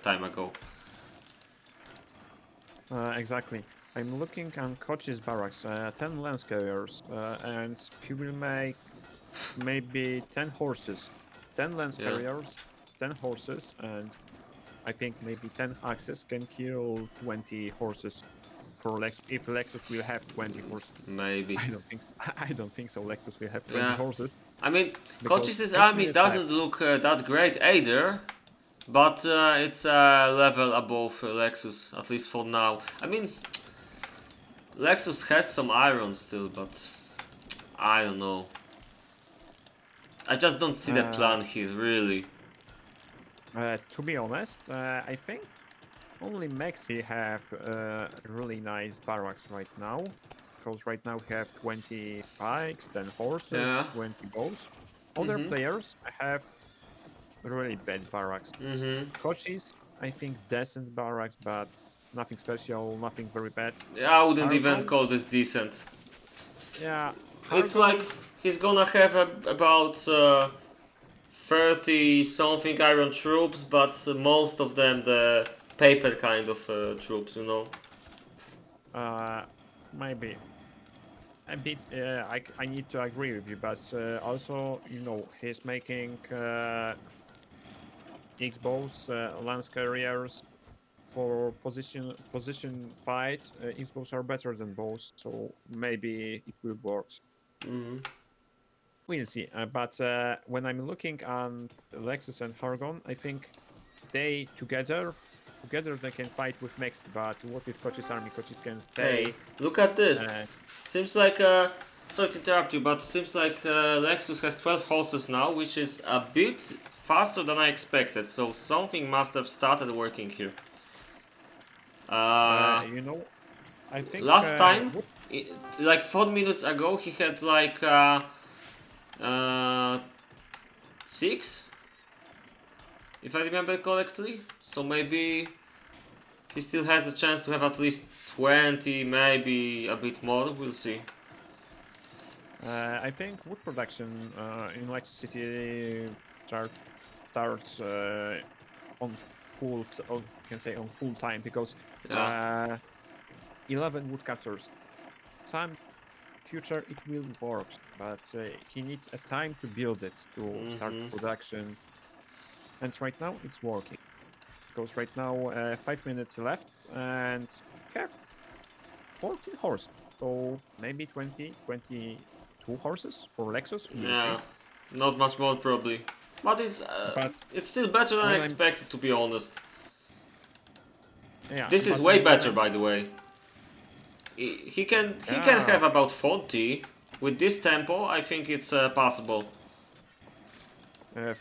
time ago. Exactly. I'm looking on Kochi's barracks, 10 lance carriers, and he will make maybe 10 horses. 10 lance Yeah, carriers, 10 horses, and I think maybe 10 axes can kill 20 horses for Lexus. If Lexus will have 20 horses, maybe. I don't think so. I don't think so. Lexus will have 20 Yeah, horses I mean, because Kochis' 8 army minutes left. doesn't look that great either, but it's a level above Lexus, at least for now. I mean, Lexus has some iron still, but I don't know. I just don't see the Uh, plan here, really. to be honest, I think only Mexi have really nice barracks right now. Because right now we have 20 bikes, 10 horses, Yeah. 20 bows. Other Mhm. players have really bad barracks. Mhm. Kochis, I think decent barracks, but nothing special, nothing very bad. Yeah, I wouldn't even Hargon, call this decent. yeah, It's like Hargon, he's gonna have about 30 something iron troops, but most of them the paper kind of troops, you know. uh, maybe a bit. I need to agree with you, but also, he's making X-bows, lance carriers for position fight. X-bows are better than bows, so maybe it will work. Mhm. We'll see. But when I'm looking at Lexus and Hargon, I think they together they can fight with Mexi. But what with Kochi's army? Kochi can Hey, stay. look at this. Uh, Seems like, sorry to interrupt you, but seems like Lexus has 12 horses now, which is a bit faster than I expected. So something must have started working here. uh, Uh, you know, I think Last time, what like 4 minutes ago, he had like uh, 6, if I remember correctly. So maybe he still has a chance to have at least 20, maybe a bit more. We'll see. I think wood production in Lexus City start, starts on can say on full time because Yeah. uh, 11 woodcutters. Some future it will work, but he needs a time to build it to start Mhm. production. And right now it's working because right now 5 minutes left and have 14 horses. So maybe 20, 22 horses for Lexus. We'll see. Yeah. Not much more probably, but But it's still better than I when I'm expected, to be honest. yeah, This is but way when better, I'm by the way. He can yeah, have about 40 with this tempo, I think it's possible.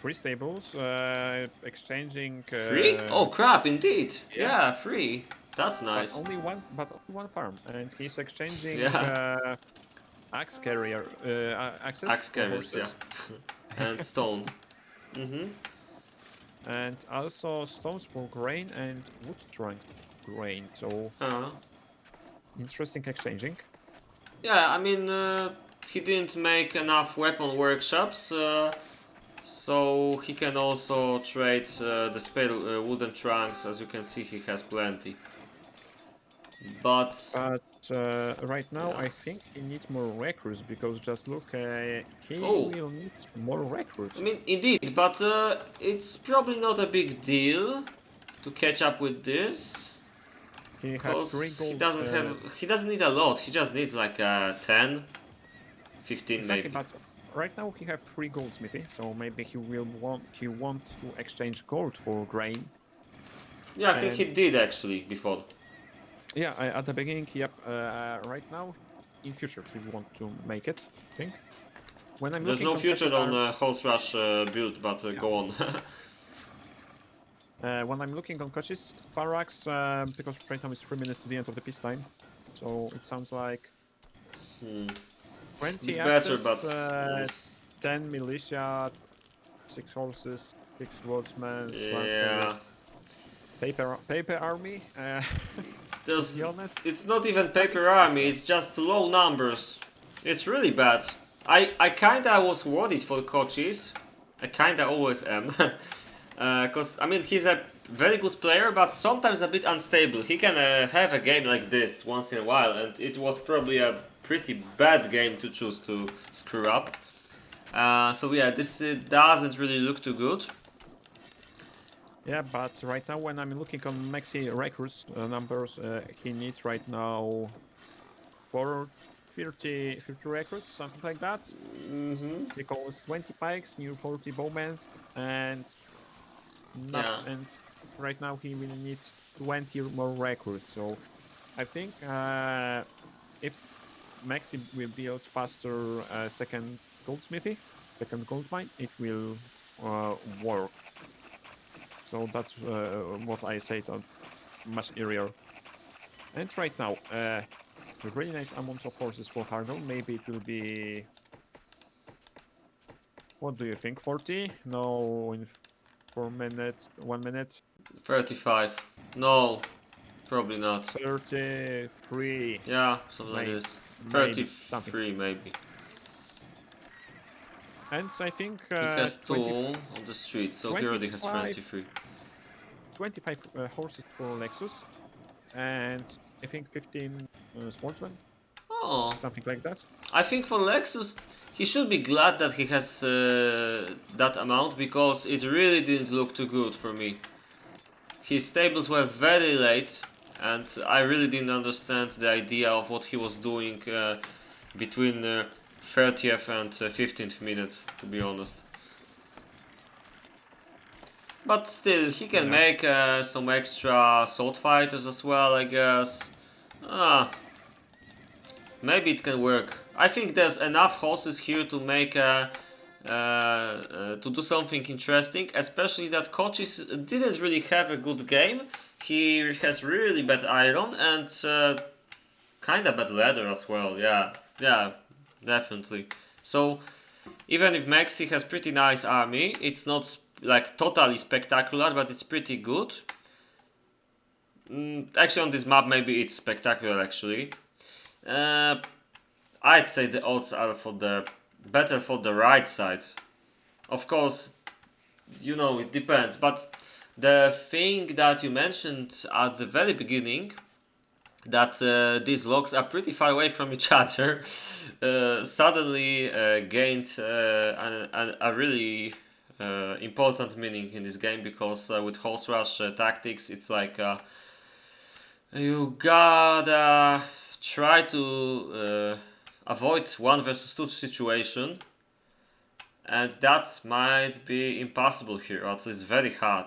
Free stables, exchanging. Free? Oh crap! Indeed. Yeah, Yeah, free. That's but nice. only one farm, and he's exchanging Yeah. axe carrier access Axe for carriers, yeah. horses, And stone. Mm-hmm. and also stones for grain and wood trunks for grain. So Uh, interesting exchanging. yeah, I mean, he didn't make enough weapon workshops, so he can also trade the spare wooden trunks. As you can see, he has plenty. But But right now, yeah. I think he needs more recruits because just look, he Oh, will need more I recruits. mean, indeed, but it's probably not a big deal to catch up with this, He have three cause gold. he doesn't need a lot. He just needs like 10, 15 Exactly, maybe. but right now he have three goldsmithy, so maybe he want to exchange gold for grain. Yeah, I think he And did actually before. yeah, at the beginning, yep. Right now, in future, he want to make it. I think when I'm There's looking no on future coaches on are Horse Rush build, but yeah. go on. When I'm looking on coaches, Farax, because right now is 3 minutes to the end of the peacetime, so it sounds like Hmm. 20 Bit better, axes, but 10 militia, 6 horses, 6 swordsmen, lance yeah. carriers, paper army. To There's, be honest, it's not even nothing paper army. special. It's just low numbers. It's really bad. I kinda was worried for coaches. I kinda always am. Cause I mean he's a very good player, but sometimes a bit unstable. He can have a game like this once in a while, and it was probably a pretty bad game to choose to screw up. So yeah, this doesn't really look too good. Yeah, but right now when I'm looking on Maxi recruits numbers, he needs right now for 30 recruits, something like that. Mm-hmm. Because 20 pikes, near 40 bowmen, and not Yeah. and right now he will need 20 more recruits. So I think if Maxi will build faster second gold mine, it will work. So that's what I said much earlier. And right now, a really nice amount of horses for Harnell. Maybe it will be. What do you think? 40? No, in 4 minutes, 1 minute. 35. No, probably not. 33. Yeah, something like Maybe, this. maybe something. 33 maybe. And I think He has two on the street, so he already has 25, 23. 25 horses for Lexus, and I think 15 swordsmen, Oh, something like that. I think for Lexus, he should be glad that he has that amount because it really didn't look too good for me. His stables were very late, and I really didn't understand the idea of what he was doing between 30th and 15th minute, to be honest. But still, he can Yeah. make some extra sword fighters as well, I guess. Ah, maybe it can work. I think there's enough horses here to make to do something interesting, especially that Kochis didn't really have a good game. He has really bad iron and kind of bad leather as well. Yeah, yeah, definitely. So even if Maxi has pretty nice army, it's not like totally spectacular, but it's pretty good. Actually, on this map, maybe it's spectacular. Actually, uh, I'd say the odds are for the better for the right side. Of course, you know it depends, but the thing that you mentioned at the very beginning, that these logs are pretty far away from each other, suddenly gained a really important meaning in this game because with horse rush tactics, it's like you gotta try to avoid one versus two situation, and that might be impossible here, or at least very hard.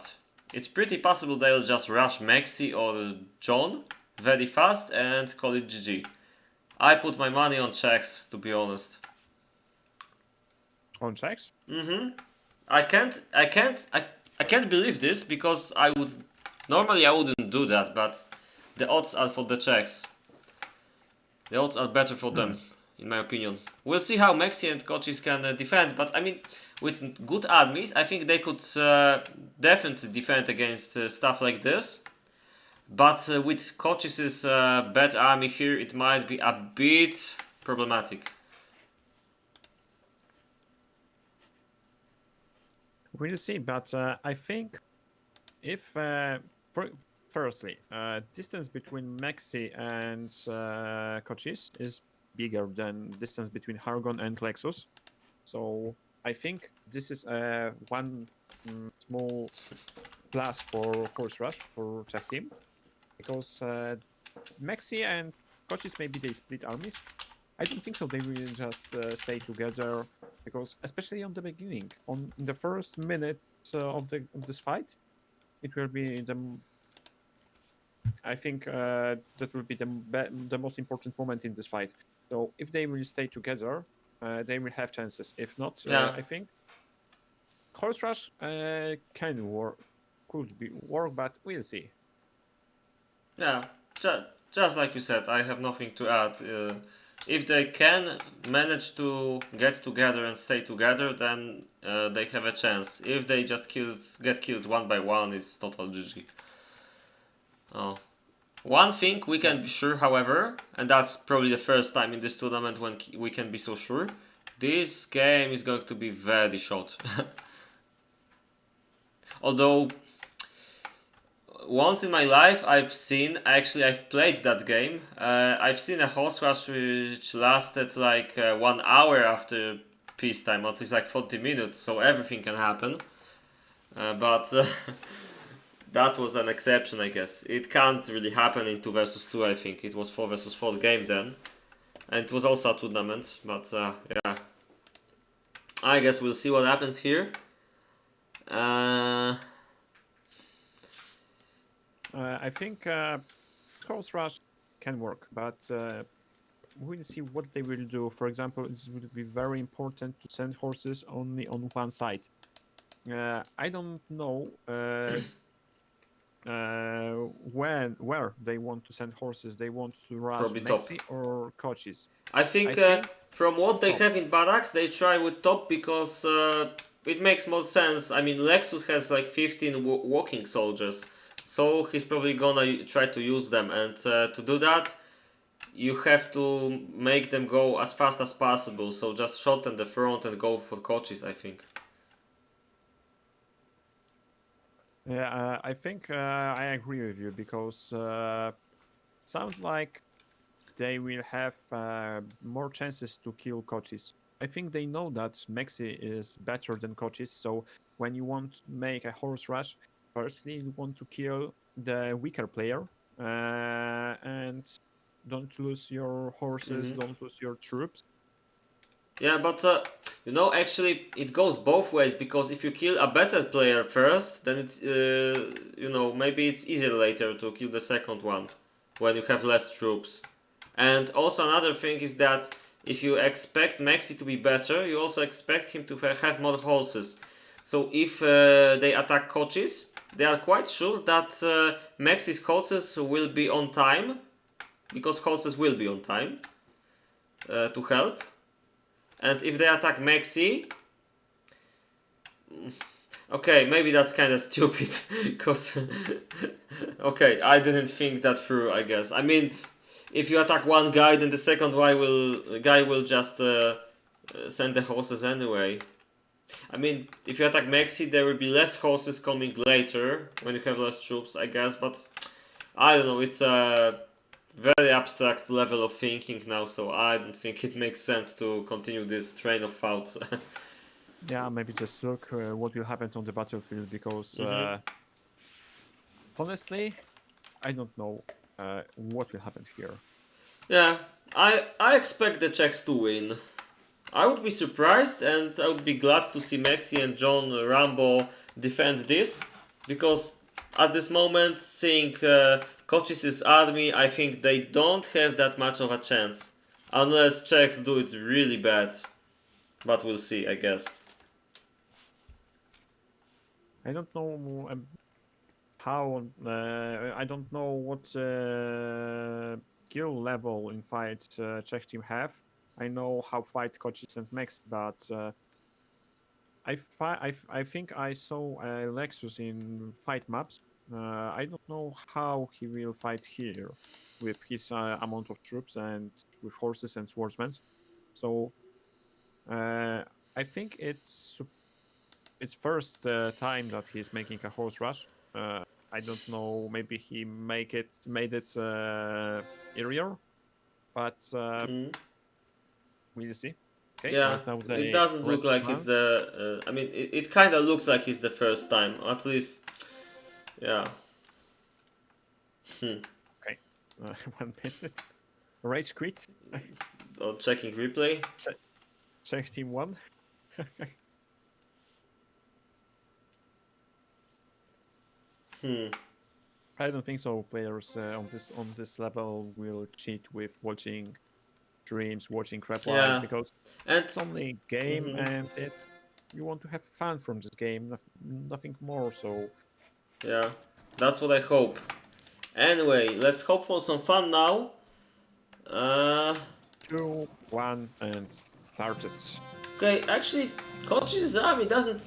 It's pretty possible they'll just rush Maxi or John very fast and call it GG. I put my money on Czechs, to be honest. On checks? I can't believe this because normally I wouldn't do that, but the odds are for the Czechs. The odds are better for them, in my opinion. We'll see how Mexi and coaches can defend, but I mean, with good armies, I think they could definitely defend against stuff like this. But with coaches' bad army here, it might be a bit problematic. We'll see, but I think if firstly, distance between Maxi and Cochise is bigger than distance between Hargon and Lexus. So I think this is one small plus for Horse Rush for Czech team because Maxi and Cochise maybe they split armies. I don't think so. They will just stay together because especially on the beginning, on in the first minute of this fight, it will be I think that will be the most important moment in this fight. So if they will stay together, they will have chances. If not, Yeah, I think Horse Rush can work, could be work, but we'll see. yeah. Just like you said, I have nothing to add. If they can manage to get together and stay together, then they have a chance. If they just get killed one by one, it's total GG. Oh. One thing we Yeah. can be sure, however, and that's probably the first time in this tournament when we can be so sure, this game is going to be very short. Although once in my life I've played that game. I've seen a horse rush which lasted like 1 hour after peacetime, at least like 40 minutes, so everything can happen. But that was an exception, I guess. It can't really happen in 2 versus 2, I think. It was 4 versus 4 game then. And it was also a tournament, but yeah. I guess we'll see what happens here. Uh, I think Horse Rush can work, but we'll see what they will do. For example, it will be very important to send horses only on one side. I don't know where they want to send horses. They want to rush Probably top. Mexi or coaches. I I think think from what they top. have in barracks, they try with top because it makes more sense. I mean, Lexus has like 15 walking soldiers, so he's probably gonna try to use them. And to do that, you have to make them go as fast as possible. So just shorten the front and go for coaches, I think. Yeah, I think I agree with you because sounds like they will have more chances to kill coaches. I think they know that Mexi is better than coaches. So when you want to make a horse rush, firstly you want to kill the weaker player and don't lose your horses, Hmm. don't lose your troops. Yeah, but actually, it goes both ways because if you kill a better player first, then it's maybe it's easier later to kill the second one when you have less troops. And also another thing is that if you expect Maxi to be better, you also expect him to have more horses. So if they attack coaches, they are quite sure that Maxi's horses will be on time because horses will be on time to help. And if they attack Maxi, okay, maybe that's kind of stupid, because okay, I didn't think that through. I guess. I mean, if you attack one guy, then the second guy will just send the horses anyway. I mean, if you attack Maxi, there will be less horses coming later when you have less troops, I guess. But I don't know. It's a very abstract level of thinking now, so I don't think it makes sense to continue this train of thought. Yeah, maybe just look what will happen on the battlefield because Hmm. honestly, I don't know what will happen here. Yeah, I expect the Czechs to win. I would be surprised and I would be glad to see Maxi and John Rambo defend this because at this moment, seeing Cochise' army, I think they don't have that much of a chance. Unless Czechs do it really bad. But we'll see, I guess. I don't know how. I don't know what skill level in fight Czech team have. I know how fight coaches and Max, but I think I saw Lexus in fight maps. I don't know how he will fight here with his amount of troops and with horses and swordsmen. So I think it's first time that he's making a horse rush. I don't know. Maybe he made it earlier, but Mm. we'll see. Okay, Yeah, right now it they doesn't look rest like it's commands. the. I mean, it kind of looks like it's the first time. At least, yeah. Hmm. Okay, 1 minute. Rage quit. Or checking replay. Check team one. Hmm. I don't think so. Players on this level will cheat with watching streams, watching crap lives, Yeah, because and. it's only a game Mhm. and it's you want to have fun from this game, nothing more. So Yeah, that's what I hope. Anyway, let's hope for some fun now. Uh, 2-1 and started. okay, actually, Kochi's army doesn't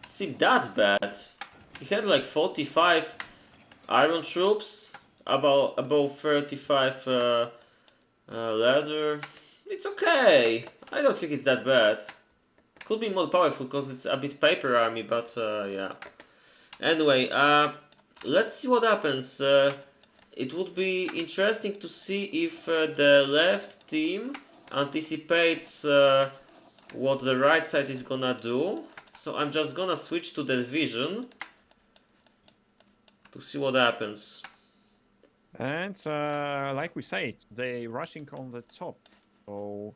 seem that bad. He had like 45 iron troops, about above 35 leather. It's okay. I don't think it's that bad. Could be more powerful because it's a bit paper army, but yeah. Anyway, let's see what happens. It would be interesting to see if the left team anticipates what the right side is gonna do. So I'm just gonna switch to the vision to see what happens. And like we said, they rushing on the top. So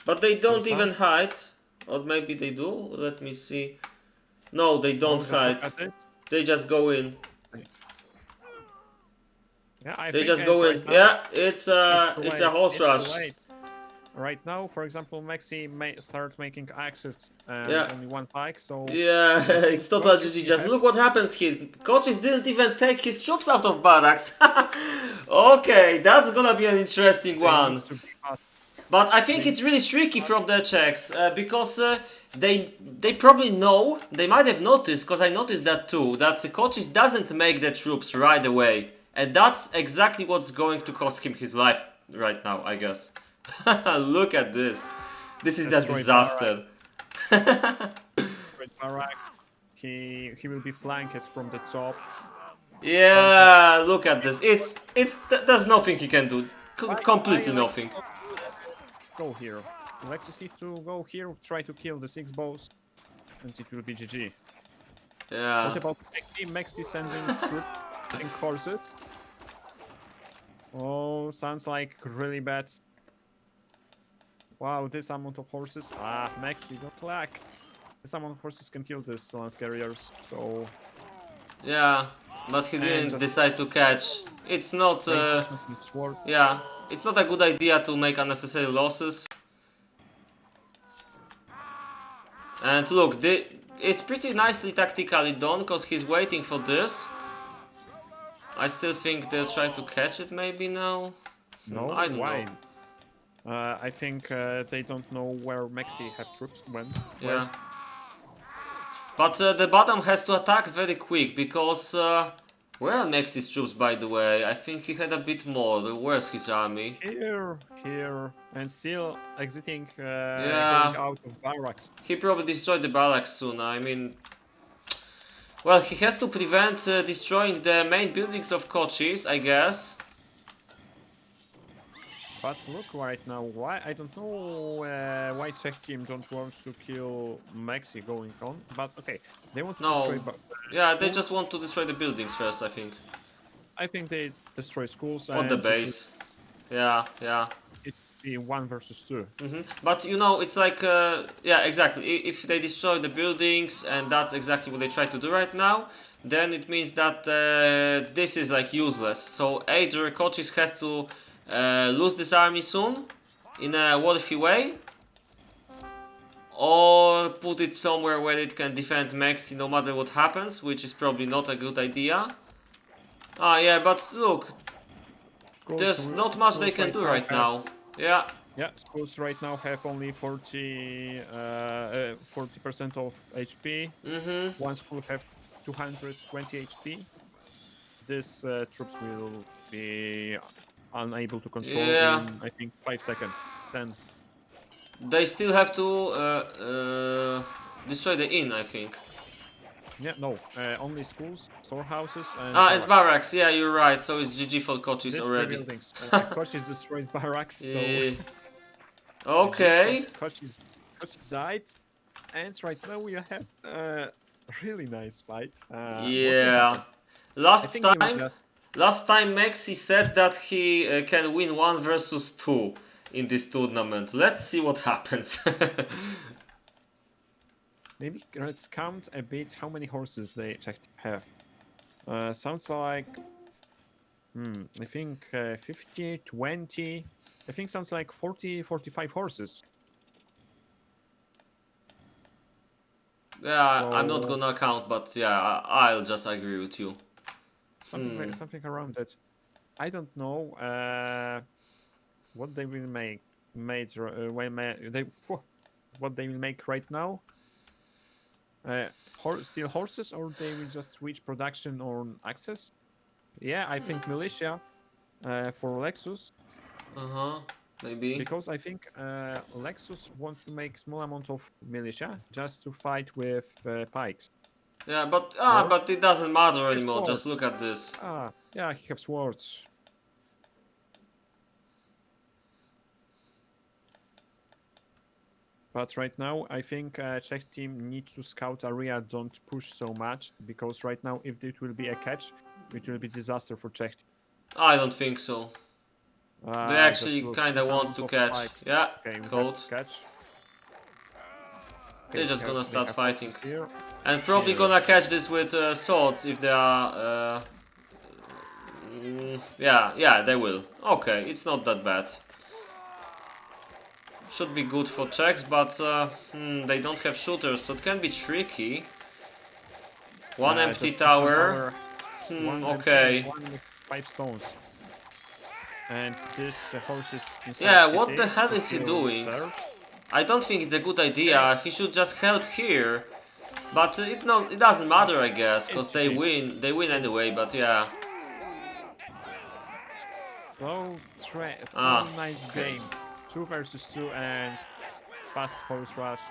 But they so don't even sounds. hide. Or maybe they do. Let me see. No, they don't Oh, just look hide. at it. They just go in. Yeah, I They think, just and go right in. now Yeah, it's it's too a late. horse It's too rush. late. Right now, for example, Maxi may start making axes and Yeah. only one pike. So Yeah, I think it's total coaches GG. will Just have look what happens here. Coaches didn't even take his troops out of barracks. Okay, that's gonna be an interesting they need one. to be fast. But I think They need it's really to be tricky fast. from the Czechs because they probably know, they might have noticed, because I noticed that too, that the coaches doesn't make the troops right away. And that's exactly what's going to cost him his life right now, I guess. Look at this. This is a Destroy barracks. disaster. Destroy barracks. He will be flanked from the top. Sounds like Yeah, look at this. There's nothing he can do. why Completely Lexus nothing. not go here. Lexus need to go here, try to kill the 6 bows, and it will be GG. What Yeah. about Maxi? Maxi sending troops and horses? Oh, sounds like really bad. Wow, this amount of horses. Ah, Maxi, don't lack. This amount of horses can kill these lance carriers. So, Yeah, but he and didn't just decide to catch. It's not. reinforcements with swords. Yeah, it's not a good idea to make unnecessary losses. And look, it's pretty nicely tactically done because he's waiting for this. I still think they'll try to catch it maybe now. No, I don't know. why? I think they don't know where Maxi have troops where. Yeah. But the bottom has to attack very quick because where are Max's troops, by the way? I think he had a bit more. Where's his army? Here, and still exiting, going Yeah, out of barracks. he probably destroyed the barracks soon. I mean, well, he has to prevent destroying the main buildings of Kochis, I guess. But look right now, why I don't know why Czech team don't want to kill Maxi going on, but okay, they want to destroy No, yeah, they just schools. want to destroy the buildings first, I think. I think they destroy schools On the and base. Yeah, yeah. it will be 1 versus 2. But you know, it's like, yeah, exactly. If they destroy the buildings, and that's exactly what they try to do right now, then it means that this is like useless. So either coaches has to lose this army soon in a worthy way, or put it somewhere where it can defend Maxi no matter what happens, which is probably not a good idea. Ah, yeah, but look, there's not much they can do right now. Yeah. Yeah, schools right now have only 40% of HP. Mm-hmm. One school have 220 HP. These troops will be unable to control Yeah. in, I think, 5 seconds. Then, They still have to destroy the inn, I think. yeah, no, only schools, storehouses, and Ah, and barracks. barracks. Yeah, you're right. So it's GG for coaches These three already. buildings. Koch is destroyed barracks, so Eh, GG. okay. Koch died, and right now we have a really nice fight. What will Yeah. happen? I Last think they will time, just last time Maxi said that he can win 1 versus 2 in this tournament. Let's see what happens. maybe let's count a bit how many horses they checked have. Sounds like I think 50, 20. I think sounds like 40, 45 horses. Yeah, I'm not So gonna count, but yeah, I'll just agree with you. something Hmm. like something around that. I don't know what they will make what they will make right now. Still horses, or they will just switch production on access. Yeah, I think militia for Lexus, Uh huh. Maybe. because I think Lexus wants to make small amount of militia just to fight with pikes. Yeah, but Or but it doesn't matter he have anymore. Just swords. look at this. Yeah, he have swords. But right now, I think Czech team needs to scout area, don't push so much, because right now, if it will be a catch, it will be disaster for Czech team. I don't think so. They actually Just look, kinda this want amount to of catch. pikes. Yeah, Okay, we have code. catch. Okay, They're just gonna they start have fighting. horses here. And probably Here. gonna catch this with swords if they are. Yeah, they will. Okay, it's not that bad. Should be good for Czechs, but they don't have shooters, so it can be tricky. One empty Just one tower. tower, one empty and Okay. one with 5 stones. And this horse is inside Yeah, what the city hell to is he kill doing? reserves. I don't think it's a good Okay, idea. He should just help here. But it doesn't matter, I guess, it's cause they GG. win. They win anyway. But yeah. So Ah. nice Okay. game. 2 versus 2 and fast horse rush.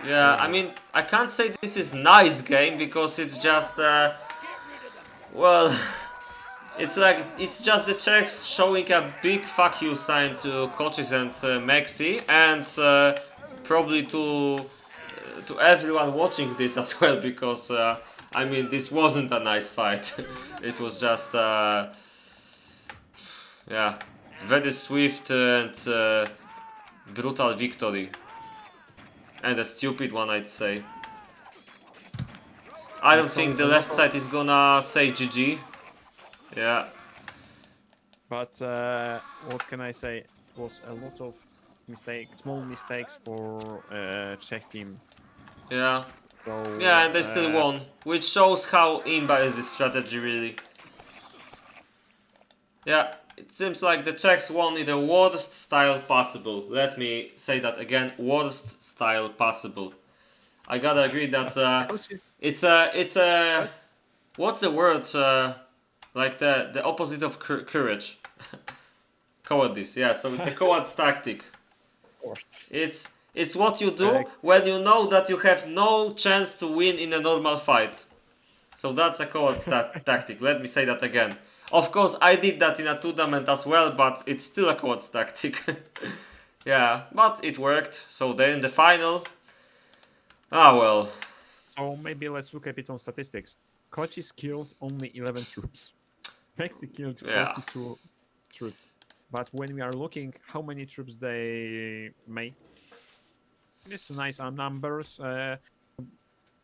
Yeah. I Really. mean, I can't say this is nice game because it's just well. It's just the Czechs showing a big fuck you sign to coaches and Maxi, and probably to everyone watching this as well, because I mean this wasn't a nice fight. It was just yeah, very swift and brutal victory, and a stupid one, I'd say. I We don't saw think the a lot left of, side is gonna say GG. Yeah. but what can I say? It was a lot of small mistakes for Czech team. Yeah. Yeah, So and they still won, which shows how imba is this strategy really. Yeah, it seems like the Czechs won in the worst style possible. Let me say that again, worst style possible. I gotta agree that coaches, it's a coach, what's the word like the opposite of courage. Cowardice. Yeah, so it's a coward's tactic. court. It's what you do when you know that you have no chance to win in a normal fight. So that's a coward's tactic. Let me say that again. Of course, I did that in a tournament as well, but it's still a coward's tactic. Yeah, but it worked. So they're in the final. Ah well. So maybe let's look a bit on statistics. Coaches killed only 11 troops. Maxi killed Yeah. 42 troops. But when we are looking how many troops they made, it's nice numbers.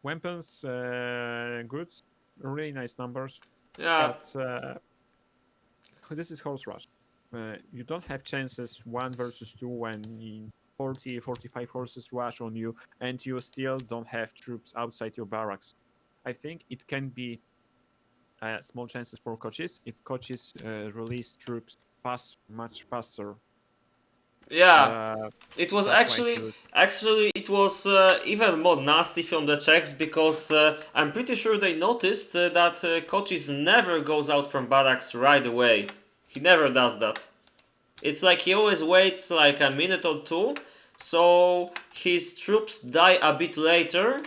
Weapons, goods, really nice numbers. Yeah. But this is horse rush. you don't have chances 1 versus 2 when 40, 45 horses rush on you and you still don't have troops outside your barracks. I think it can be small chances for coaches if coaches release troops much faster. Yeah, Uh, it was that's why actually he was. actually it was even more nasty from the Czechs because I'm pretty sure they noticed that Kocis never goes out from barracks right away. He never does that. It's like he always waits like a minute or two, so his troops die a bit later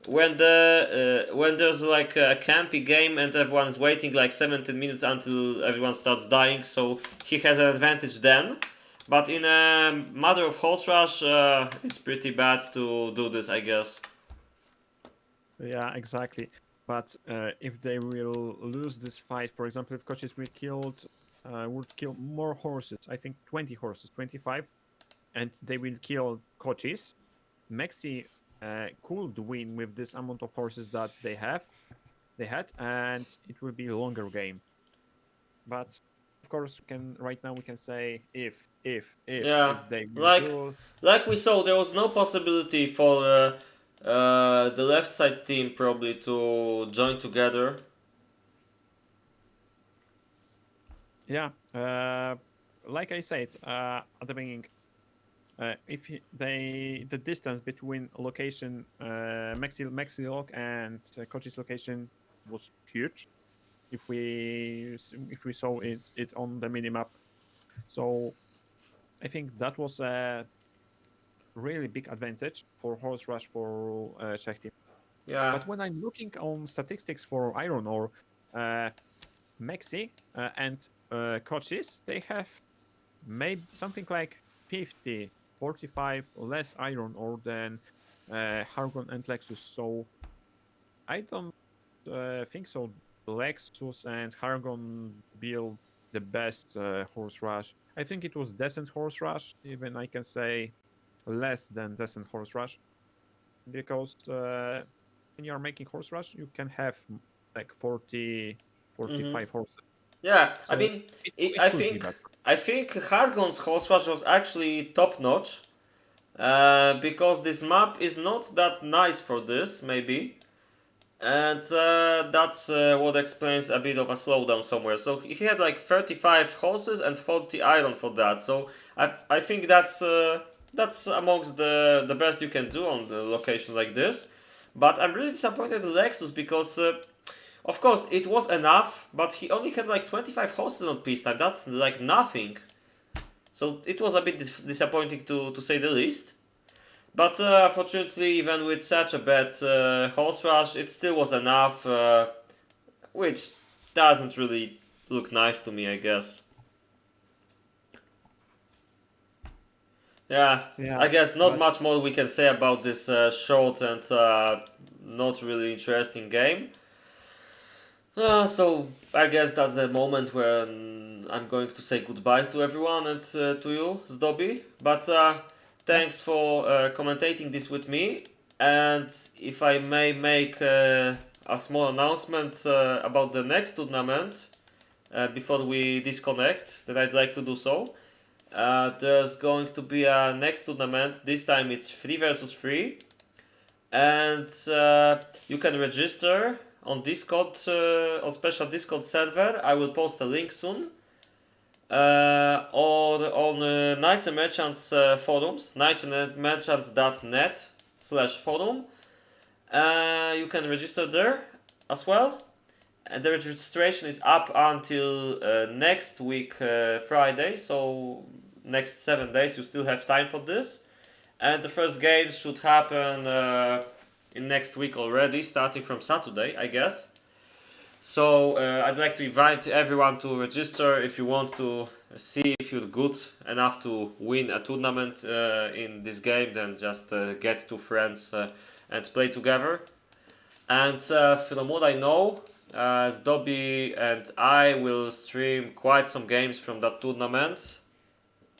when there's like a campy game and everyone's waiting like 17 minutes until everyone starts dying, so he has an advantage then. But in a matter of horse rush, it's pretty bad to do this, I guess. Yeah, exactly. But if they will lose this fight, for example, if coaches would kill more horses, I think 20 horses, 25, and they will kill coaches, Mexi could win with this amount of horses that they had, and it will be a longer game. But of course, can right now we can say Yeah, if they will like do. like we saw, there was no possibility for the left side team probably to join together. Yeah, like I said at the beginning, if the distance between location Mexilog and Kochi's location was huge. If we saw it on the minimap, so I think that was a really big advantage for horse rush for Czech team. Yeah. But when I'm looking on statistics for Iron Ore, uh, Mexi and Kochis, they have maybe something like 50, 45 less iron ore than Hargon and Lexus. So I don't think so. Lexus and Hargon build the best horse rush. I think it was decent horse rush. Even I can say less than decent horse rush because when you are making horse rush, you can have like 40, Mm-hmm. 45 horses. Yeah, I So mean, it could be better. I think Hargon's horse rush was actually top notch. Because this map is not that nice for this, maybe. And that's what explains a bit of a slowdown somewhere. So he had like 35 horses and 40 iron for that. So I think that's amongst the best you can do on the location like this. But I'm really disappointed in Lexus because of course it was enough, but he only had like 25 horses on peacetime. That's like nothing. So it was a bit disappointing to say the least. But fortunately, even with such a bad horse rush, it still was enough, which doesn't really look nice to me, I guess. Yeah, Yeah, I guess not but much more we can say about this short and not really interesting game. So I guess that's the moment when I'm going to say goodbye to everyone and to you, Zdobi. But yeah, thanks for commentating this with me. And if I may make a small announcement about the next tournament before we disconnect, then I'd like to do so. There's going to be a next tournament. This time it's 3 versus 3, and you can register on Discord, on special Discord server. I will post a link soon. Or on Knights and Merchants forums, knightsandmerchants.net/forum. You can register there as well. And the registration is up until next week, Friday. So next 7 days, you still have time for this. And the first games should happen in next week already, starting from Saturday, I guess. So I'd like to invite everyone to register if you want to see if you're good enough to win a tournament in this game. Then just get two friends and play together. And from what I know, Zdobi and I will stream quite some games from that tournament.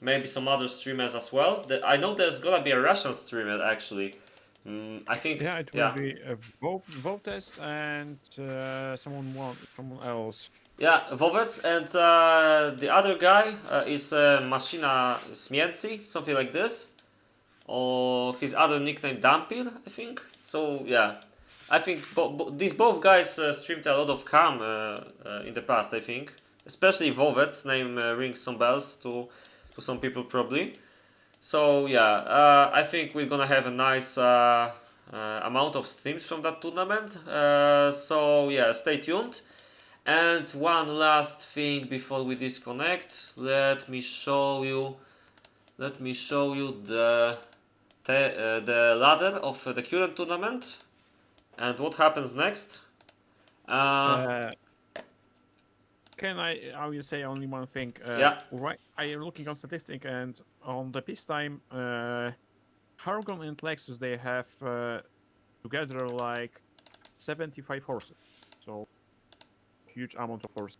Maybe some other streamers as well. I know there's gonna be a Russian streamer actually. I think, it will yeah. be both Votes and someone else. Yeah, Wowec, and the other guy is Machina Śmierci, something like this. Or his other nickname Dampir, I think. So yeah, I think these both guys streamed a lot of KaM in the past, I think. Especially Wowec's name rings some bells to some people probably. So yeah, I think we're gonna have a nice amount of streams from that tournament. So yeah, stay tuned. And one last thing before we disconnect, let me show you the ladder of the current tournament and what happens next. Uh, I will say only one thing. Yeah, Right, I am looking on statistic and on the peacetime, Hargon and Lexus they have together like 75 horses, so huge amount of horses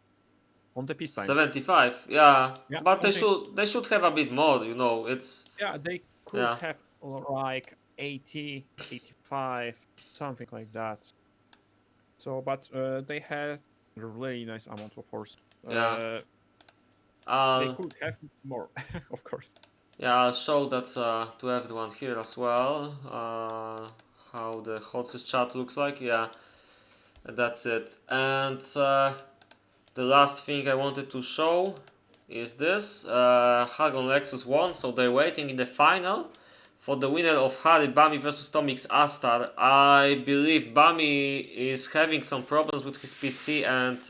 on the peacetime. 75. Yeah, Yeah, but they something. should have a bit more. You know, it's Yeah, they could yeah. have like 80, 85, something like that. So, but they had a really nice amount of horses. Yeah. They I'll could have more, of course. I'll show that to everyone here as well. How the horses chart looks like. Yeah, that's it. And the last thing I wanted to show is this. Hagon Lexus won, so they're waiting in the final for the winner of Harry Bami versus Tomix Astar. I believe Bami is having some problems with his PC and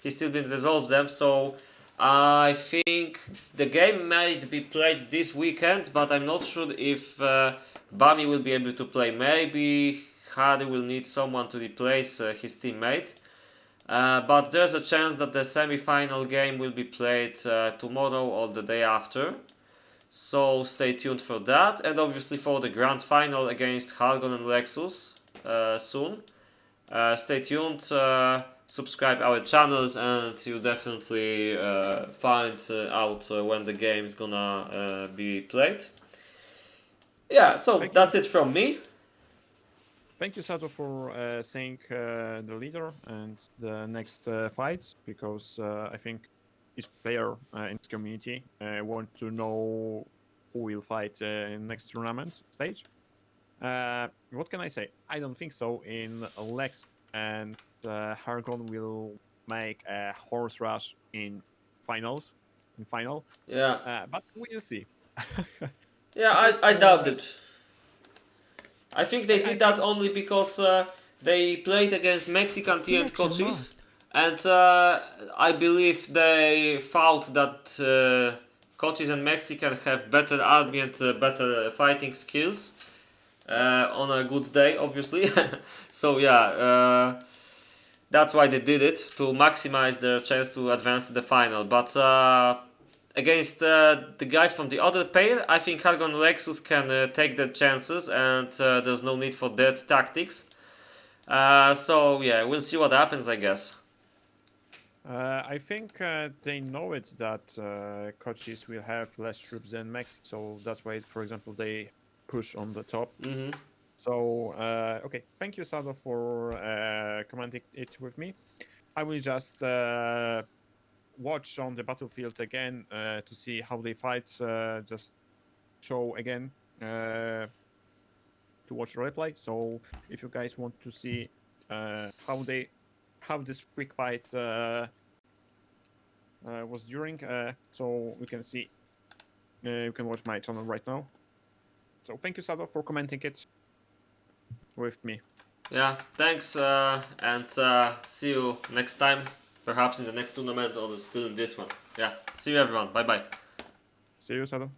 he still didn't resolve them, so I think the game might be played this weekend, but I'm not sure if Bami will be able to play. Maybe Harry will need someone to replace his teammate. But there's a chance that the semi-final game will be played tomorrow or the day after. So stay tuned for that, and obviously for the grand final against Hargon and Lexus soon. Stay tuned, subscribe our channels, and you definitely find out when the game is gonna be played. Yeah, so Thank you. that's it from me. Thank you, Sato, for saying the leader and the next fights, because I think each player in this community want to know who will fight in next tournament stage. What can I say? I don't think so. In Lex and Hargon will make a horse rush in finals, in final, Yeah, but we'll see. yeah, Because I doubt it. I think they I did that think only because they played against Mexican TNT Connection coaches, lost. and I believe they thought that coaches and Mexican have better army and better fighting skills on a good day, obviously. So yeah, that's why they did it, to maximize their chance to advance to the final. But against the guys from the other pair, I think Hargon Lexus can take their chances, and there's no need for dead tactics. So yeah, we'll see what happens, I guess. I think they know it that coaches will have less troops than Mexico, so that's why, for example, they push on the top. Hmm. So okay, thank you, Sado, for commenting it with me. I will just watch on the battlefield again to see how they fight. Just show again to watch replay. So if you guys want to see how this quick fight was during, so we can see, you can watch my channel right now. So thank you, Sado, for commenting it with me. Yeah, thanks, and see you next time. Perhaps in the next tournament or still in this one. Yeah, see you everyone. Bye bye. See you, Sado.